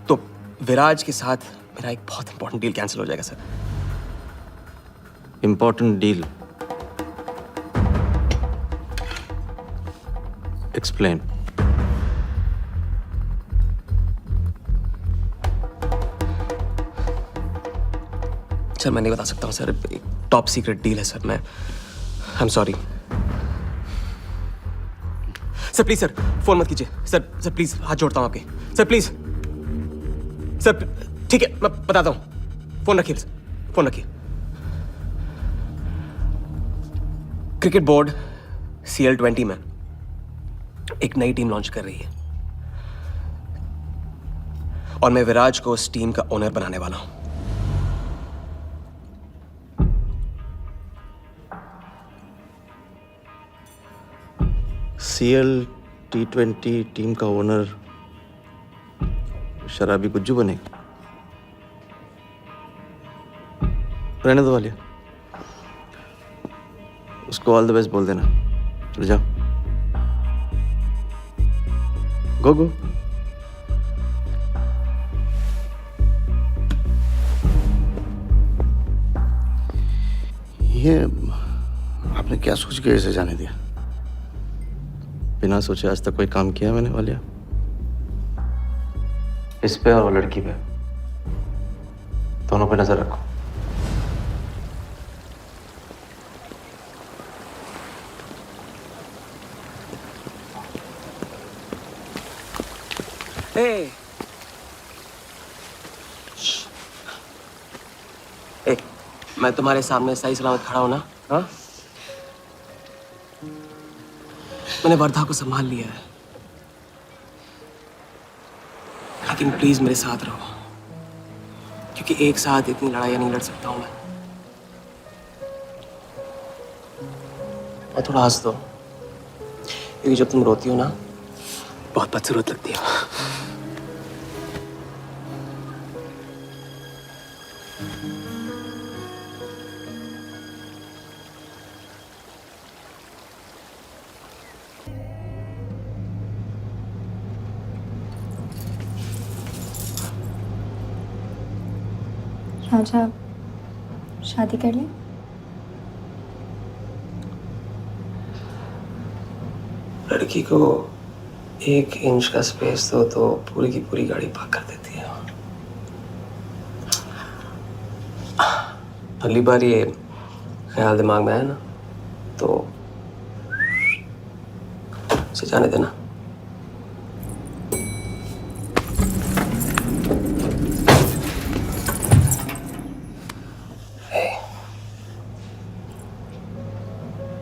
तो विराज के साथ मेरा एक बहुत इंपॉर्टेंट डील कैंसिल हो जाएगा sir. Important deal? Explain. Sir मैं नहीं बता सकता हूँ सर, एक टॉप सीक्रेट डील है सर। मैं I am sorry sir. Please sir phone मत कीजिए सर प्लीज हाथ जोड़ता हूँ आपके सर, प्लीज सर। ठीक है मैं बताता हूँ, फोन रखिए सर, फोन रखिए। क्रिकेट बोर्ड CL20 में एक नई टीम लॉन्च कर रही है और मैं विराज को उस टीम का ओनर बनाने वाला हूं। CL T20 टीम का ओनर शराबी गुज्जू बनेगा? रहने दो वालिया, उसको ऑल द बेस्ट बोल देना। चले जाओ, गो गो। ये आपने क्या सोच के इसे जाने दिया? बिना सोचे आज तक कोई काम किया मैंने वालिया? इस पे और वो लड़की पे, दोनों पे नजर रखो। मैं तुम्हारे सामने सही सलामत खड़ा हूं ना? हाँ, मैंने वर्धा को संभाल लिया है, लेकिन प्लीज मेरे साथ रहो, क्योंकि एक साथ इतनी लड़ाइयां नहीं लड़ सकता हूं मैं। और थोड़ा हंस दो, क्योंकि जब तुम रोती हो ना बहुत बदसूरत लगती हो। राजा शादी कर ले। लड़की को 1 इंच का स्पेस दो तो पूरी की पूरी गाड़ी पार्क कर देती है। अगली बार ये ख्याल दिमाग में आया ना तो उसे जाने देना।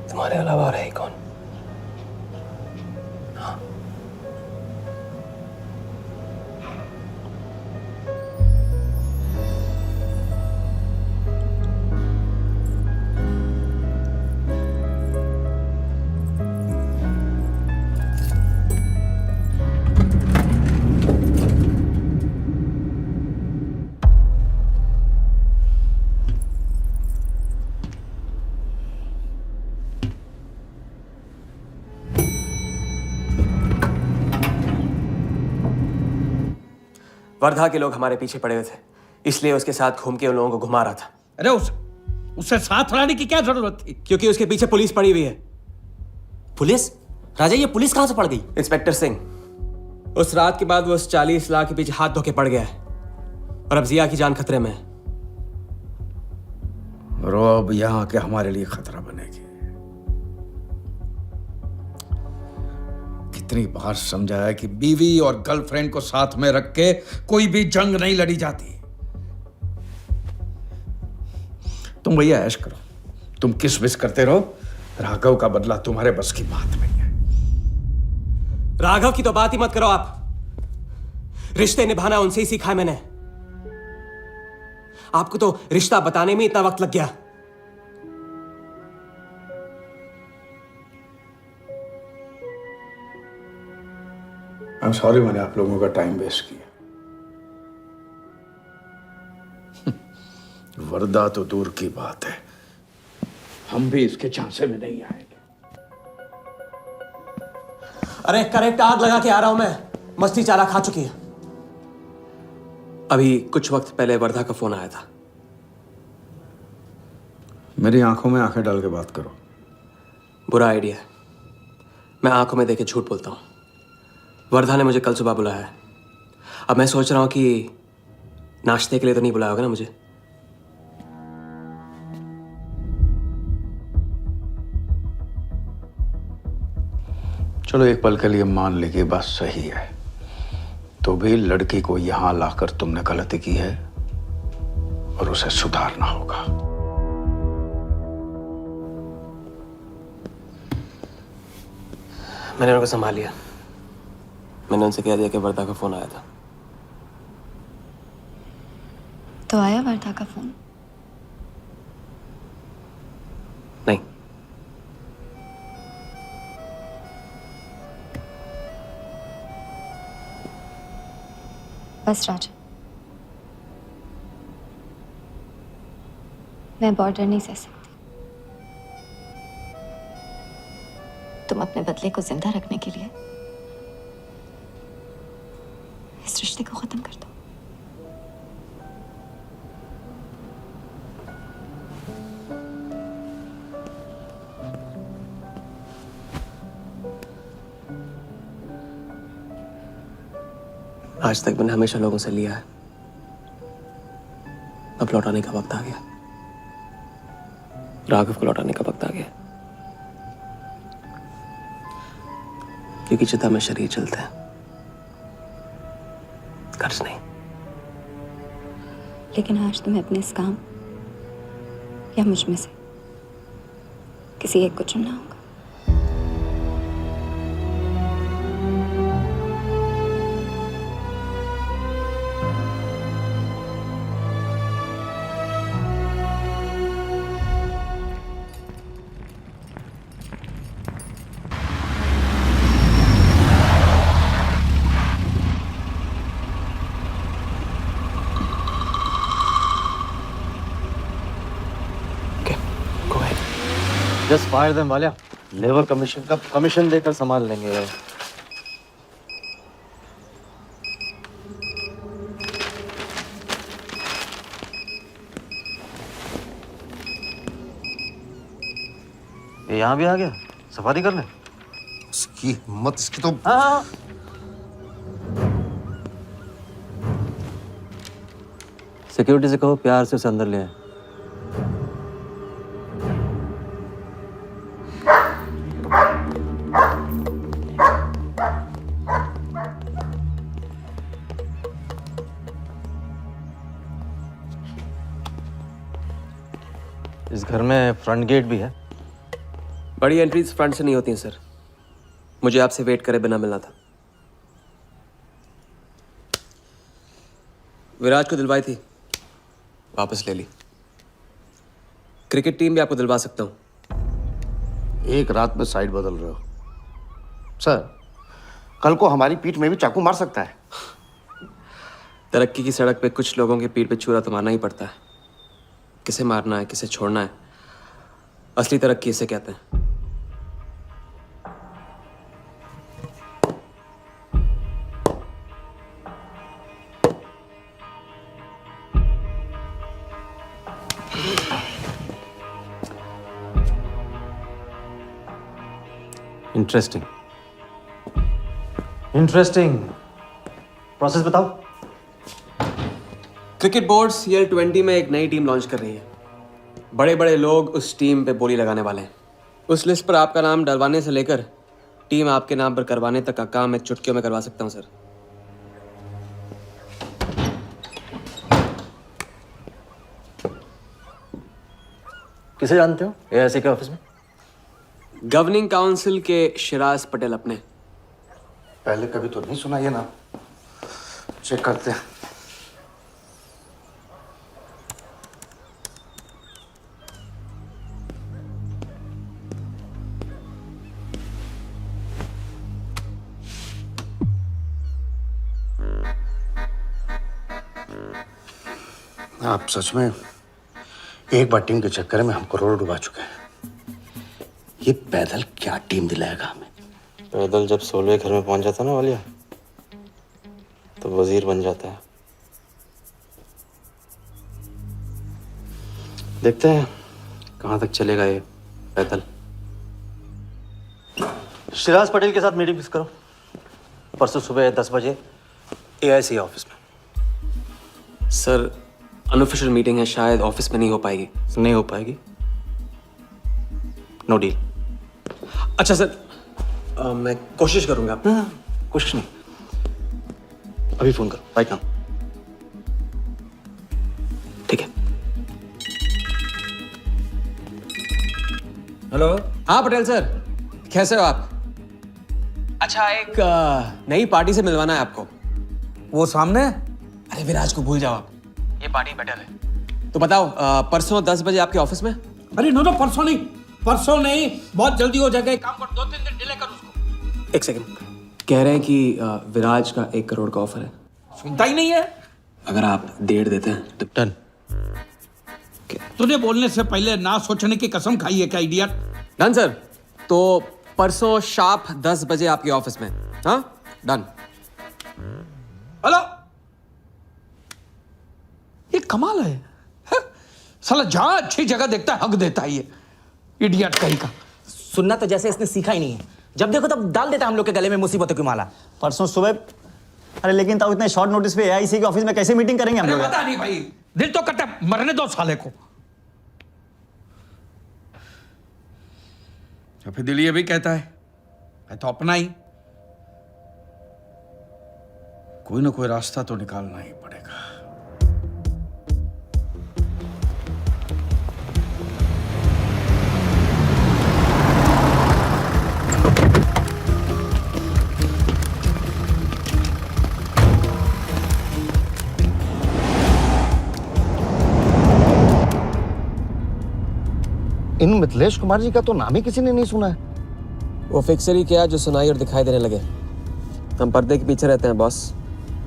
तुम्हारे अलावा और है कौन? वर्धा के लोग हमारे पीछे पड़े हुए थे, इसलिए उसके साथ घूम के उन लोगों को घुमा रहा था। अरे उससे साथ लाने की क्या जरूरत थी? क्योंकि उसके पीछे पुलिस पड़ी हुई है। पुलिस? राजा ये पुलिस कहां से पड़ गई? इंस्पेक्टर सिंह, उस रात के बाद वो उस 40 लाख के पीछे हाथ धो के पड़ गया है और अब जिया की जान खतरे में है। और वो अब यहाँ आके हमारे लिए खतरा बनेगी। कितनी बार समझाया कि बीवी और गर्लफ्रेंड को साथ में रख के कोई भी जंग नहीं लड़ी जाती। तुम भैया ऐश करो, तुम किस विस करते रहो। राघव का बदला तुम्हारे बस की बात नहीं है। राघव की तो बात ही मत करो आप। रिश्ते निभाना उनसे ही सीखा है मैंने। आपको तो रिश्ता बताने में इतना वक्त लग गया। आई एम सॉरी मैंने आप लोगों का टाइम वेस्ट किया। वर्दा तो दूर की बात है, हम भी इसके झांसे में नहीं आएंगे। अरे करेक्ट आग लगा के आ रहा हूं मैं, मस्ती चारा खा चुकी है। अभी कुछ वक्त पहले वर्धा का फोन आया था। मेरी आंखों में आंखें डाल के बात करो। बुरा आइडिया है, मैं आंखों में देखे झूठ बोलता हूं। वर्धा ने मुझे कल सुबह बुलाया है। अब मैं सोच रहा हूं कि नाश्ते के लिए तो नहीं बुलाया होगा ना मुझे। चलो एक पल के लिए मान ले कि बात सही है, तो भी लड़की को यहां लाकर तुमने गलती की है और उसे सुधारना होगा। मैंने उनको संभाल लिया। मैंने उनसे कह दिया कि वर्धा का फोन आया था। तो आया वर्धा का फोन? नहीं। बस राजा, मैं बॉर्डर नहीं सह सकती। तुम अपने बदले को जिंदा रखने के लिए इस रिश्ते को खत्म कर दो। आज तक मैंने हमेशा लोगों से लिया है, अब लौटाने का वक्त आ गया। राघव को लौटाने का वक्त आ गया, क्योंकि चिता में शरीर चलते हैं, कर्ज नहीं। लेकिन आज तुम्हें अपने इस काम या मुझ में से किसी एक को चुनना होगा। Just fire them Walia, labour commission का कमीशन देकर संभाल लेंगे। ये यहाँ भी आ गया सफारी करने। इसकी हिम्मत, इसकी तो। हाँ। सिक्योरिटी से कहो प्यार से उसे अंदर ले आए। इस घर में फ्रंट गेट भी है। बड़ी एंट्रीज फ्रंट से नहीं होती हैं सर, मुझे आपसे वेट करे बिना मिलना था। विराज को दिलवाई थी, वापस ले ली। क्रिकेट टीम भी आपको दिलवा सकता हूं। एक रात में साइड बदल रहे हो सर, कल को हमारी पीठ में भी चाकू मार सकता है। तरक्की की सड़क पे कुछ लोगों की पीठ पे छुरा तो मारना ही पड़ता है। किसे मारना है, किसे छोड़ना है, असली तरक्की इसे कहते हैं। Interesting interesting. प्रोसेस बताओ। क्रिकेट बोर्ड CL20 में एक नई टीम लॉन्च कर रही है। बड़े बड़े लोग उस टीम पे बोली लगाने वाले हैं। उस लिस्ट पर आपका नाम डलवाने से लेकर टीम आपके नाम पर करवाने तक का काम मैं चुटकियों में करवा सकता हूं सर। किसे जानते हो AIC के ऑफिस में? गवर्निंग काउंसिल के शिराज पटेल अपने। पहले कभी तो नहीं सुना ये नाम। चेक करते हैं। आप सच में एक बार टीम के चक्कर में हम करोड़ डुबा चुके हैं। ये पैदल क्या टीम दिलाएगा हमें? पैदल जब 16वें घर में पहुंच जाता ना वालिया, तो वजीर बन जाता है। देखते हैं कहां तक चलेगा ये पैदल। शिराज पटेल के साथ मीटिंग फिक्स करो, परसों सुबह 10 बजे AIC ऑफिस में। सर अनऑफिशियल मीटिंग है, शायद ऑफिस में नहीं हो पाएगी। नहीं हो पाएगी? No deal. अच्छा सर, मैं कोशिश करूंगा। कोशिश नहीं, अभी फोन करो राइट नाउ। ठीक है। हेलो। हाँ पटेल सर, कैसे हो आप? अच्छा, एक नई पार्टी से मिलवाना है आपको। वो सामने? अरे विराज को भूल जाओ आप, ये पार्टी बेटर है। तो बताओ, परसों 10 बजे आपके ऑफिस में? अरे नो परसों नहीं, परसों नहीं, बहुत जल्दी हो जाएगा। एक काम कर, 2-3 दिन डिले कर उसको। एक सेकंड, कह रहे हैं कि विराज का 1 करोड़ का ऑफर है। सुनता ही नहीं है। अगर आप 1.5 देते हैं तो डन। तूने बोलने से पहले ना सोचने की कसम खाई है क्या इडियट? Done sir. तो परसों शार्प 10 बजे आपके ऑफिस में। हाँ डन। हेलो, ये कमाल है, साला जहां अच्छी जगह देखता है हक देता है ये इडियट कहीं का। सुनना तो जैसे इसने सीखा ही नहीं है, जब देखो तब डाल देता है हम लोग के गले में मुसीबतों की माला। परसों सुबह, अरे लेकिन तब इतने शॉर्ट नोटिस पे AIC के ऑफिस में कैसे मीटिंग करेंगे हम लोग? पता नहीं भाई, दिल तो करता है मरने दो साले को। या फिर दिल ये भी कहता है मैं तो अपना ही, कोई ना कोई रास्ता तो निकालना ही पड़ेगा। इन मिथिलेश कुमार जी का तो नाम ही किसी ने नहीं सुना है। वो फिक्सर ही क्या जो सुनाई और दिखाई देने लगे। हम पर्दे के पीछे रहते हैं बॉस।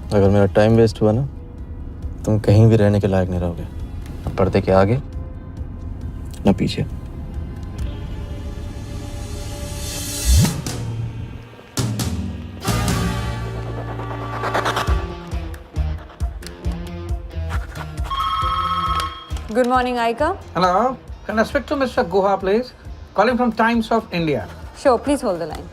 अगर मेरा टाइम वेस्ट हुआ ना, तुम कहीं भी रहने के लायक नहीं रहोगे, न पर्दे के आगे न पीछे। Good morning, Aika. Hello, can I speak to Mr. Guha, please? Calling from Times of India. Sure, please hold the line.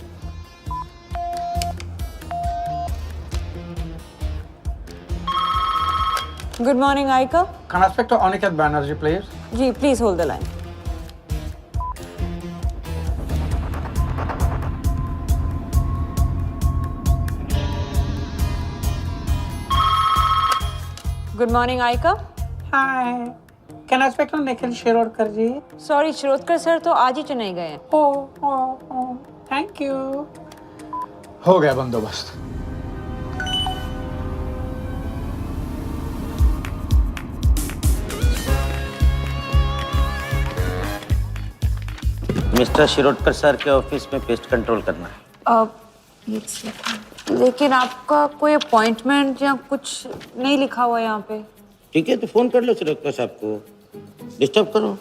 Good morning, Aika. Can I speak to Aniket Banerjee, please? जी, please hold the line. Good morning, Aika. Hi. Can I speak to Nikhil Shirodkar जी? Sorry, Shirodkar sir तो आज ही चेन्नई गए हैं। Oh, thank you. हो गया बंदोबस्त। Mister Shirodkar sir के ऑफिस में पेस्ट कंट्रोल करना है। लेकिन आपका कोई अपॉइंटमेंट या कुछ नहीं लिखा हुआ यहाँ पे। ठीक है, तो फोन कर लो शिरोडकर साहब को, डिस्टर्ब करो।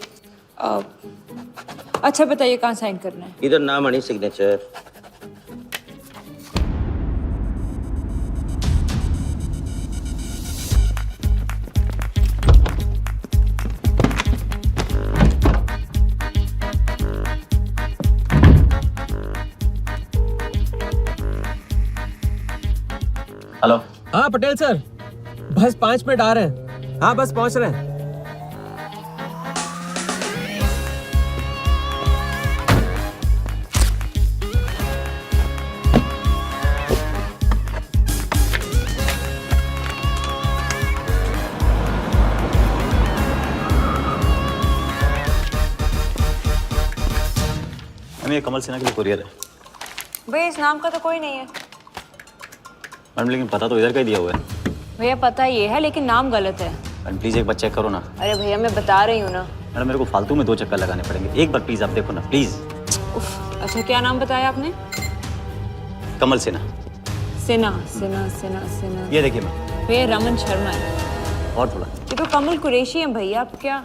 अच्छा बताइए कहाँ साइन करना है? इधर नाम आनी सिग्नेचर। हेलो। हाँ पटेल सर, बस 5 मिनट आ रहे हैं। हाँ बस पहुंच रहे हैं। ये कमल सिन्हा के लिए कुरियर है। भैया इस नाम का तो कोई नहीं है। मैडम लेकिन पता तो इधर का ही दिया हुआ है। भैया पता ये है लेकिन नाम गलत है। मैडम प्लीज एक बार चेक करो ना। अरे भैया मैं बता रही हूँ ना। मैडम मेरे को फालतू में 2 चक्कर लगाने पड़ेंगे, एक बार प्लीज आप देखो ना प्लीज। अच्छा क्या नाम बताया आपने? कमल सिन्हा। सिन्हा सिन्हा सिन्हा सिन्हा। ये देखिए मैम। भैया रमन शर्मा है। और थोड़ा। ये तो कमल कुरैशी है भैया, आप क्या?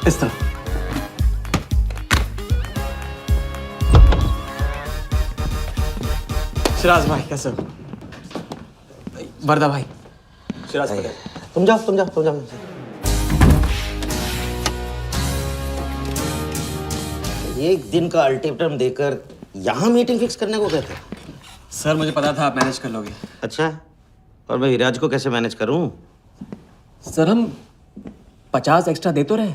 इस तरह। शिराज भाई कैसे हो? वर्दा भाई। शिराज पटेल, तुम जाओ तुम जाओ तुम जाओ। एक दिन का अल्टीमेटम देकर यहाँ मीटिंग फिक्स करने को कहते? सर मुझे पता था आप मैनेज कर लोगे। अच्छा, और मैं हिराज को कैसे मैनेज करूं? सर हम 50 एक्स्ट्रा दे तो रहे।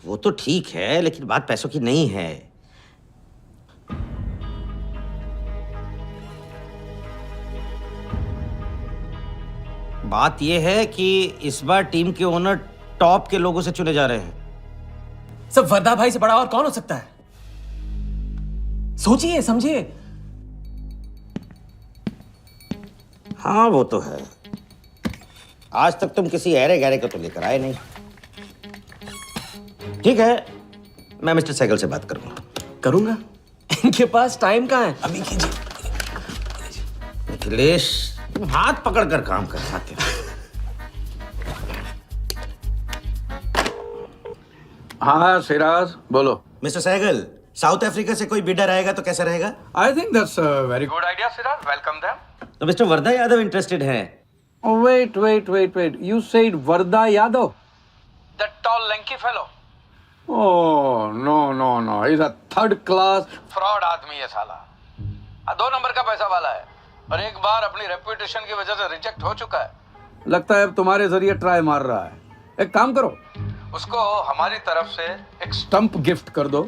वो तो ठीक है, लेकिन बात पैसों की नहीं है। बात यह है कि इस बार टीम के ओनर टॉप के लोगों से चुने जा रहे हैं। सब वर्दा भाई से बड़ा और कौन हो सकता है? सोचिए समझिए। हाँ वो तो है। आज तक तुम किसी ऐरे गहरे को तो लेकर आए नहीं। ठीक है, मैं मिस्टर सहगल से बात करूंगा। इनके पास टाइम कहाँ है? अभी कीजिए। अखिलेश, तुम हाथ पकड़कर काम कर सकते हो। हाँ सिराज, बोलो। मिस्टर सहगल, साउथ अफ्रीका से कोई बिडर आएगा तो कैसा रहेगा? I think that's a very good idea Siraj, welcome them. तो मिस्टर वर्दा यादव इंटरेस्टेड हैं? Wait. You said Varda Yadav? That tall, lanky fellow? Oh, no. He's a third class fraud आदमी है साला। 2 नंबर का पैसा वाला है और एक बार अपनी रेपुटेशन की वजह से रिजेक्ट हो चुका है। लगता है अब तुम्हारे जरिए ट्राई मार रहा है। एक काम करो, उसको हमारी तरफ से एक स्टंप गिफ्ट कर दो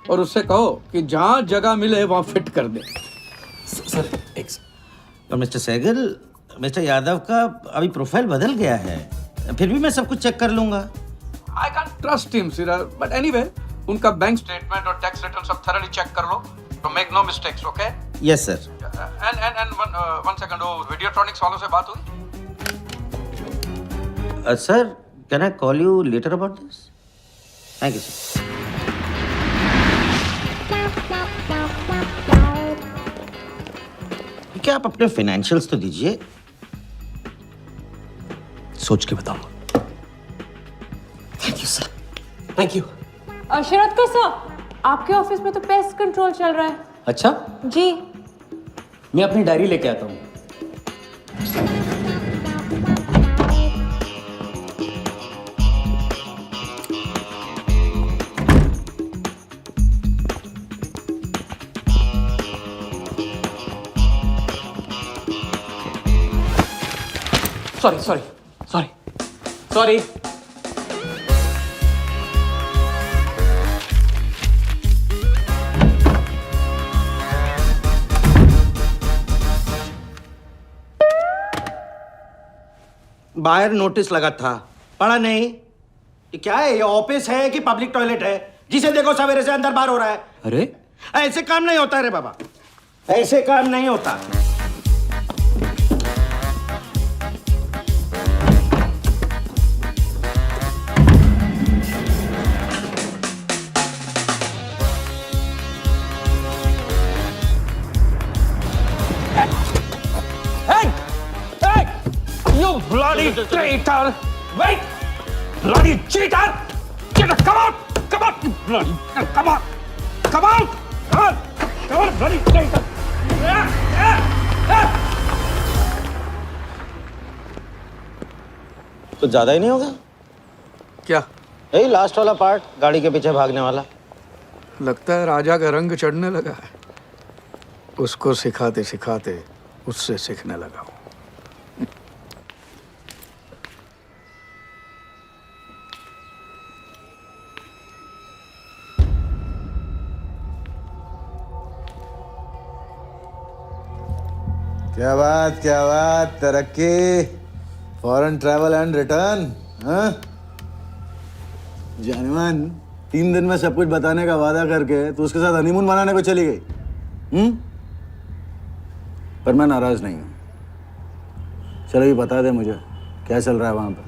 और उससे कहो कि जहां जगह मिले वहां फिट कर दे। सर एक और मिस्टर सहगल, मिस्टर यादव का अभी प्रोफाइल बदल गया है, फिर भी मैं सब कुछ चेक कर लूंगा। I can't trust him, Siraz. But anyway, उनका बैंक स्टेटमेंट और टैक्स रिटर्न सब thoroughly चेक कर लो, to make no mistakes, okay? Yes, sir. And one second, वो Videotronics वालों से बात हुई? Sir, can I call you later about this? Thank you, sir. क्या आप अपने फाइनेंशियल्स तो दीजिए। सोच के बताऊंगा। Thank you sir, thank you. Sharad का सर, आपके ऑफिस में तो पेस्ट कंट्रोल चल रहा है। अच्छा जी। मैं अपनी डायरी लेके आता हूँ। सॉरी। बाहर नोटिस लगा था, पढ़ा नहीं? ये क्या है? ये ऑफिस है कि पब्लिक टॉयलेट है? जिसे देखो सवेरे से अंदर बाहर हो रहा है। अरे ऐसे काम नहीं होता रे बाबा, ऐसे काम नहीं होता। Bloody traitor! Wait! Bloody cheater! Come out! Bloody, come out! Come out! Bloody traitor! तो ज्यादा ही नहीं होगा क्या? यही लास्ट वाला पार्ट, गाड़ी के पीछे भागने वाला। लगता है राजा का रंग चढ़ने लगा है। उसको सिखाते सिखाते उससे सीखने लगा हूं। क्या बात, तरक्की, फॉरेन ट्रैवल एंड रिटर्न। हाँ जानवन, 3 दिन में सब कुछ बताने का वादा करके तू उसके साथ हनीमून मनाने को चली गई। पर मैं नाराज नहीं हूँ। चलो ये बता दे मुझे क्या चल रहा है वहाँ पे।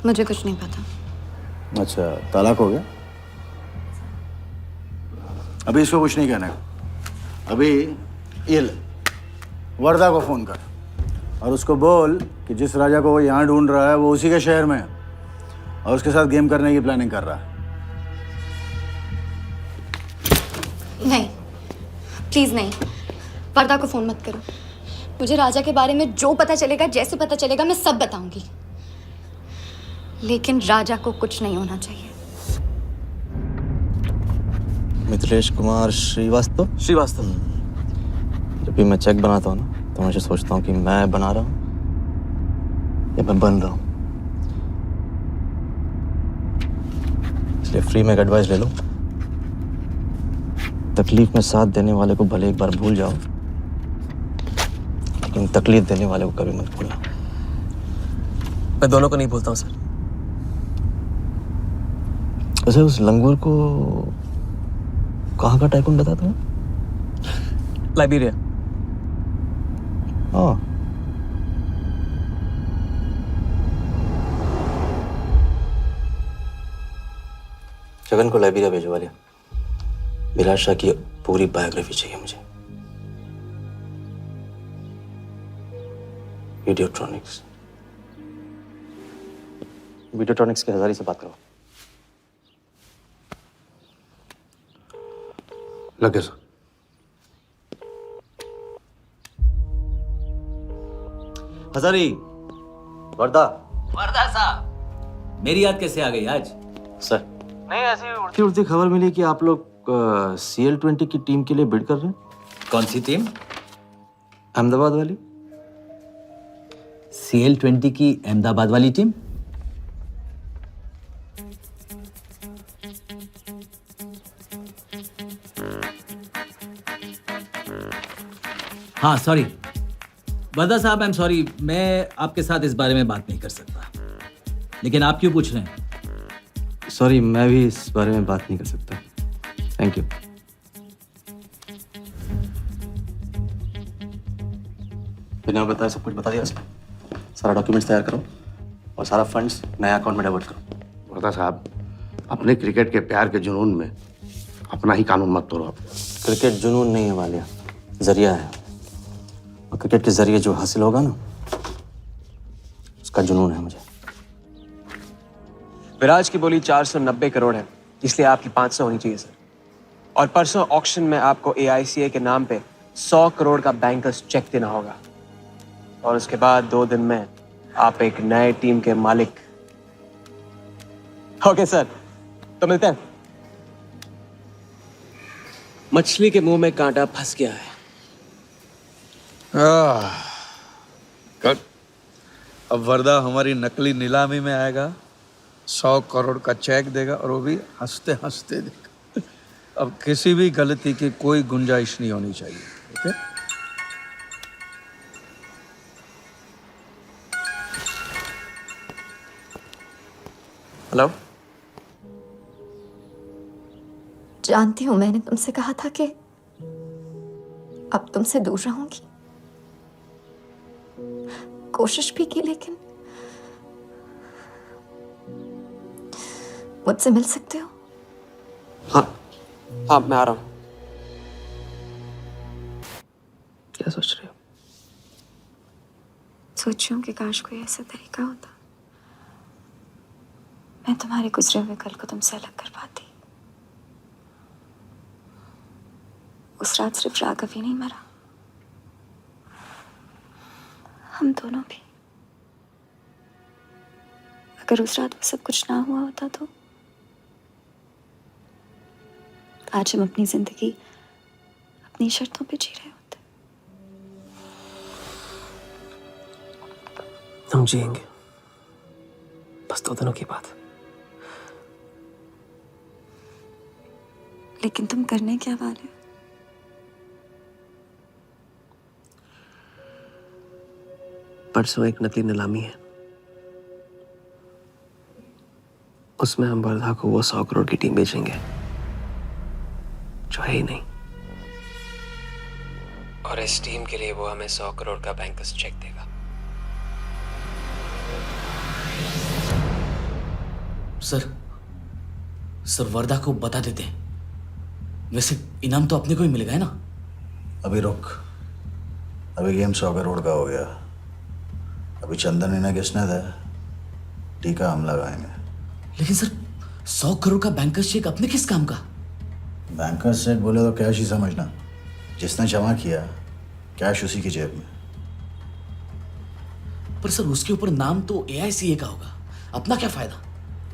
मुझे कुछ नहीं पता। अच्छा, तलाक हो गया? अभी इसको कुछ नहीं कहना है। अभी ये ले, वर्दा को फोन कर और उसको बोल कि जिस राजा को वो यहाँ ढूंढ रहा है वो उसी के शहर में है और उसके साथ गेम करने की प्लानिंग कर रहा है। नहीं, प्लीज नहीं, वर्दा को फोन मत करो। मुझे राजा के बारे में जो पता चलेगा, जैसे पता चलेगा, मैं सब बताऊंगी, लेकिन राजा को कुछ नहीं होना चाहिए। मिथिलेश कुमार श्रीवास्तव। जब भी मैं चेक बनाता हूँ ना तो मुझे सोचता हूँ कि मैं बना रहा हूँ या मैं बन रहा हूँ। इसलिए फ्री में एक एडवाइस ले लो, तकलीफ में साथ देने वाले को भले एक बार भूल जाओ, लेकिन तकलीफ देने वाले को कभी मत भूलना। मैं दोनों को नहीं भूलता हूँ सर। वैसे उस लंगूर को कहाँ का टाइकून बताया तुम्हें? लाइबेरिया। हाँ, जगन को लाइबेरिया भेजवा लिया। विराट शाह की पूरी बायोग्राफी चाहिए मुझे। वीडियोट्रॉनिक्स के हजारी से बात करो। लगे सर। हजारी, वर्दा। वर्दा साहब, मेरी याद कैसे आ गई आज? सर, नहीं ऐसी उड़ती उड़ती खबर मिली कि आप लोग CL20 की टीम के लिए बिड कर रहे हैं। कौन सी टीम? अहमदाबाद वाली। CL20 की अहमदाबाद वाली टीम? हाँ सॉरी वर्दा साहब, आई एम सॉरी, मैं आपके साथ इस बारे में बात नहीं कर सकता। लेकिन आप क्यों पूछ रहे हैं? सॉरी, मैं भी इस बारे में बात नहीं कर सकता। Thank you. बिना बताए सब कुछ बता दिया उसने। सारा डॉक्यूमेंट्स तैयार करो और सारा फंड्स नया अकाउंट में डाइवर्ट करो। वर्दा साहब, अपने क्रिकेट के प्यार के जुनून में अपना ही कानून मत तोड़ो आप। क्रिकेट जुनून नहीं है वालिया, जरिया है। और क्रिकेट के जरिए जो हासिल होगा ना, उसका जुनून है मुझे। विराज की बोली 490 करोड़ है, इसलिए आपकी 500 होनी चाहिए सर। और परसों ऑक्शन में आपको AICA के नाम पे 100 करोड़ का बैंकर्स चेक देना होगा। और उसके बाद 2 दिन में आप एक नए टीम के मालिक। ओके सर, तो मिलते हैं। मछली के मुंह में कांटा फंस गया है। कल अब वर्दा हमारी नकली नीलामी में आएगा, 100 करोड़ का चेक देगा और वो भी हंसते हंसते देगा। अब किसी भी गलती की कोई गुंजाइश नहीं होनी चाहिए। ओके? हेलो। जानती हूँ मैंने तुमसे कहा था कि अब तुमसे दूर रहूंगी, कोशिश भी की, लेकिन मुझसे मिल सकते हो? हाँ मैं आ रहा हूँ। क्या सोच रहे हो? सोच रही हूँ कि काश कोई ऐसा तरीका होता, मैं तुम्हारे गुजरे हुए कल को तुमसे अलग कर पाती। उस रात सिर्फ राघव ही नहीं मरा, हम दोनों भी। अगर उस रात वो सब कुछ ना हुआ होता तो आज हम अपनी जिंदगी अपनी शर्तों पे जी रहे होते। हम जिएंगे, बस 2 दिनों की बात। लेकिन तुम करने क्या वाले हो? परसों एक नकली नीलामी है, उसमें हम वर्धा को वो 100 करोड़ की टीम बेचेंगे जो है ही नहीं। और इस टीम के लिए वो हमें 100 करोड़ का बैंकर्स चेक देगा। सर वर्दा को बता देते हैं। वैसे इनाम तो अपने को ही मिलेगा है ना? अभी रुक, अभी गेम 100 करोड़ का हो गया। अभी चंदन इन्हें किसने था, टीका हम लगाएंगे। लेकिन सर 100 करोड़ का बैंकर्स चेक अपने किस काम का? बैंकर्स चेक बोले तो कैश ही समझना। जिसने जमा किया कैश उसी की जेब में। पर सर उसके ऊपर नाम तो AICA का होगा, अपना क्या फायदा?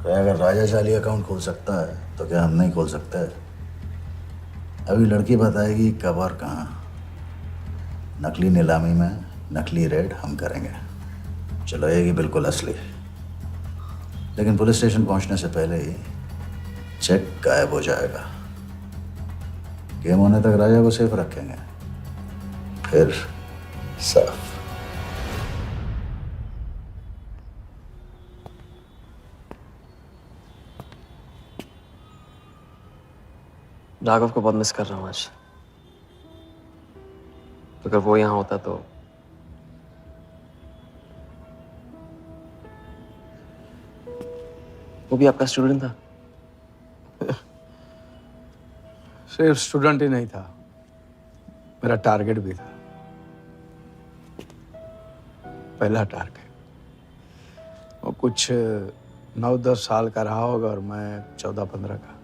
अगर राजा चाली अकाउंट खोल सकता है तो क्या हम नहीं खोल सकते? अभी लड़की बताएगी कब और कहाँ। नकली नीलामी में नकली रेड हम करेंगे, चलाएगी बिल्कुल असली। लेकिन पुलिस स्टेशन पहुंचने से पहले ही चेक गायब हो जाएगा। गेम होने तक राजा को सेफ रखेंगे, फिर साफ। राघव को बहुत मिस कर रहा हूँ आज। अगर वो यहाँ होता तो वो भी आपका स्टूडेंट था? सिर्फ स्टूडेंट ही नहीं था, मेरा टारगेट भी था। पहला टारगेट। वो कुछ 9-10 साल का रहा होगा और मैं 14-15 का।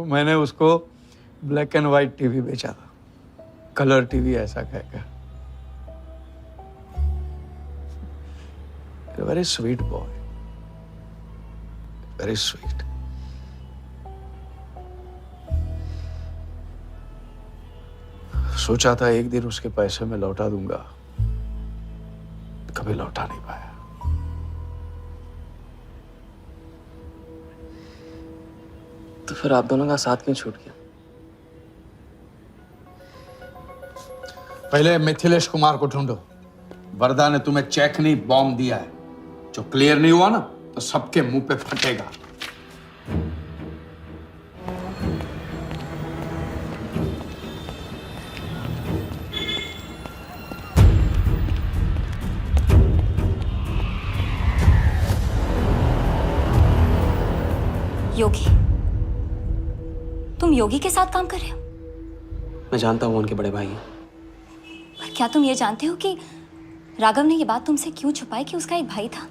मैंने उसको ब्लैक एंड व्हाइट टीवी बेचा था, कलर टीवी ऐसा कहकर। Very sweet boy, very sweet. सोचा था एक दिन उसके पैसे मैं लौटा दूंगा, कभी लौटा नहीं पाया। तो फिर आप दोनों का साथ क्यों छूट गया? पहले मिथिलेश कुमार को ढूंढो। वर्दा ने तुम्हें चेक नहीं बॉम्ब दिया है। जो क्लियर नहीं हुआ ना तो सबके मुंह पे फटेगा। योगी, तुम योगी के साथ काम कर रहे हो? मैं जानता हूँ उनके बड़े भाई हैं। पर क्या तुम ये जानते हो कि राघव ने ये बात तुमसे क्यों छुपाई कि उसका एक भाई था?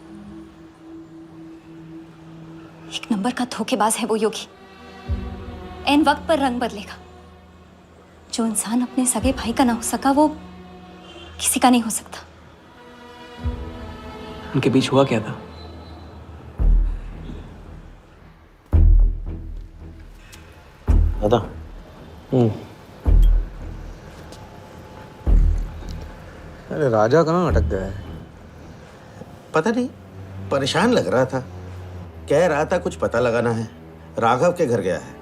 एक नंबर का धोखेबाज है वो योगी। ऐन वक्त पर रंग बदलेगा। जो इंसान अपने सगे भाई का ना हो सका वो किसी का नहीं हो सकता। उनके बीच हुआ क्या था? दादा। अरे राजा कहाँ अटक गया है? पता नहीं, परेशान लग रहा था। कह रहा था कुछ पता लगाना है। राघव के घर गया है।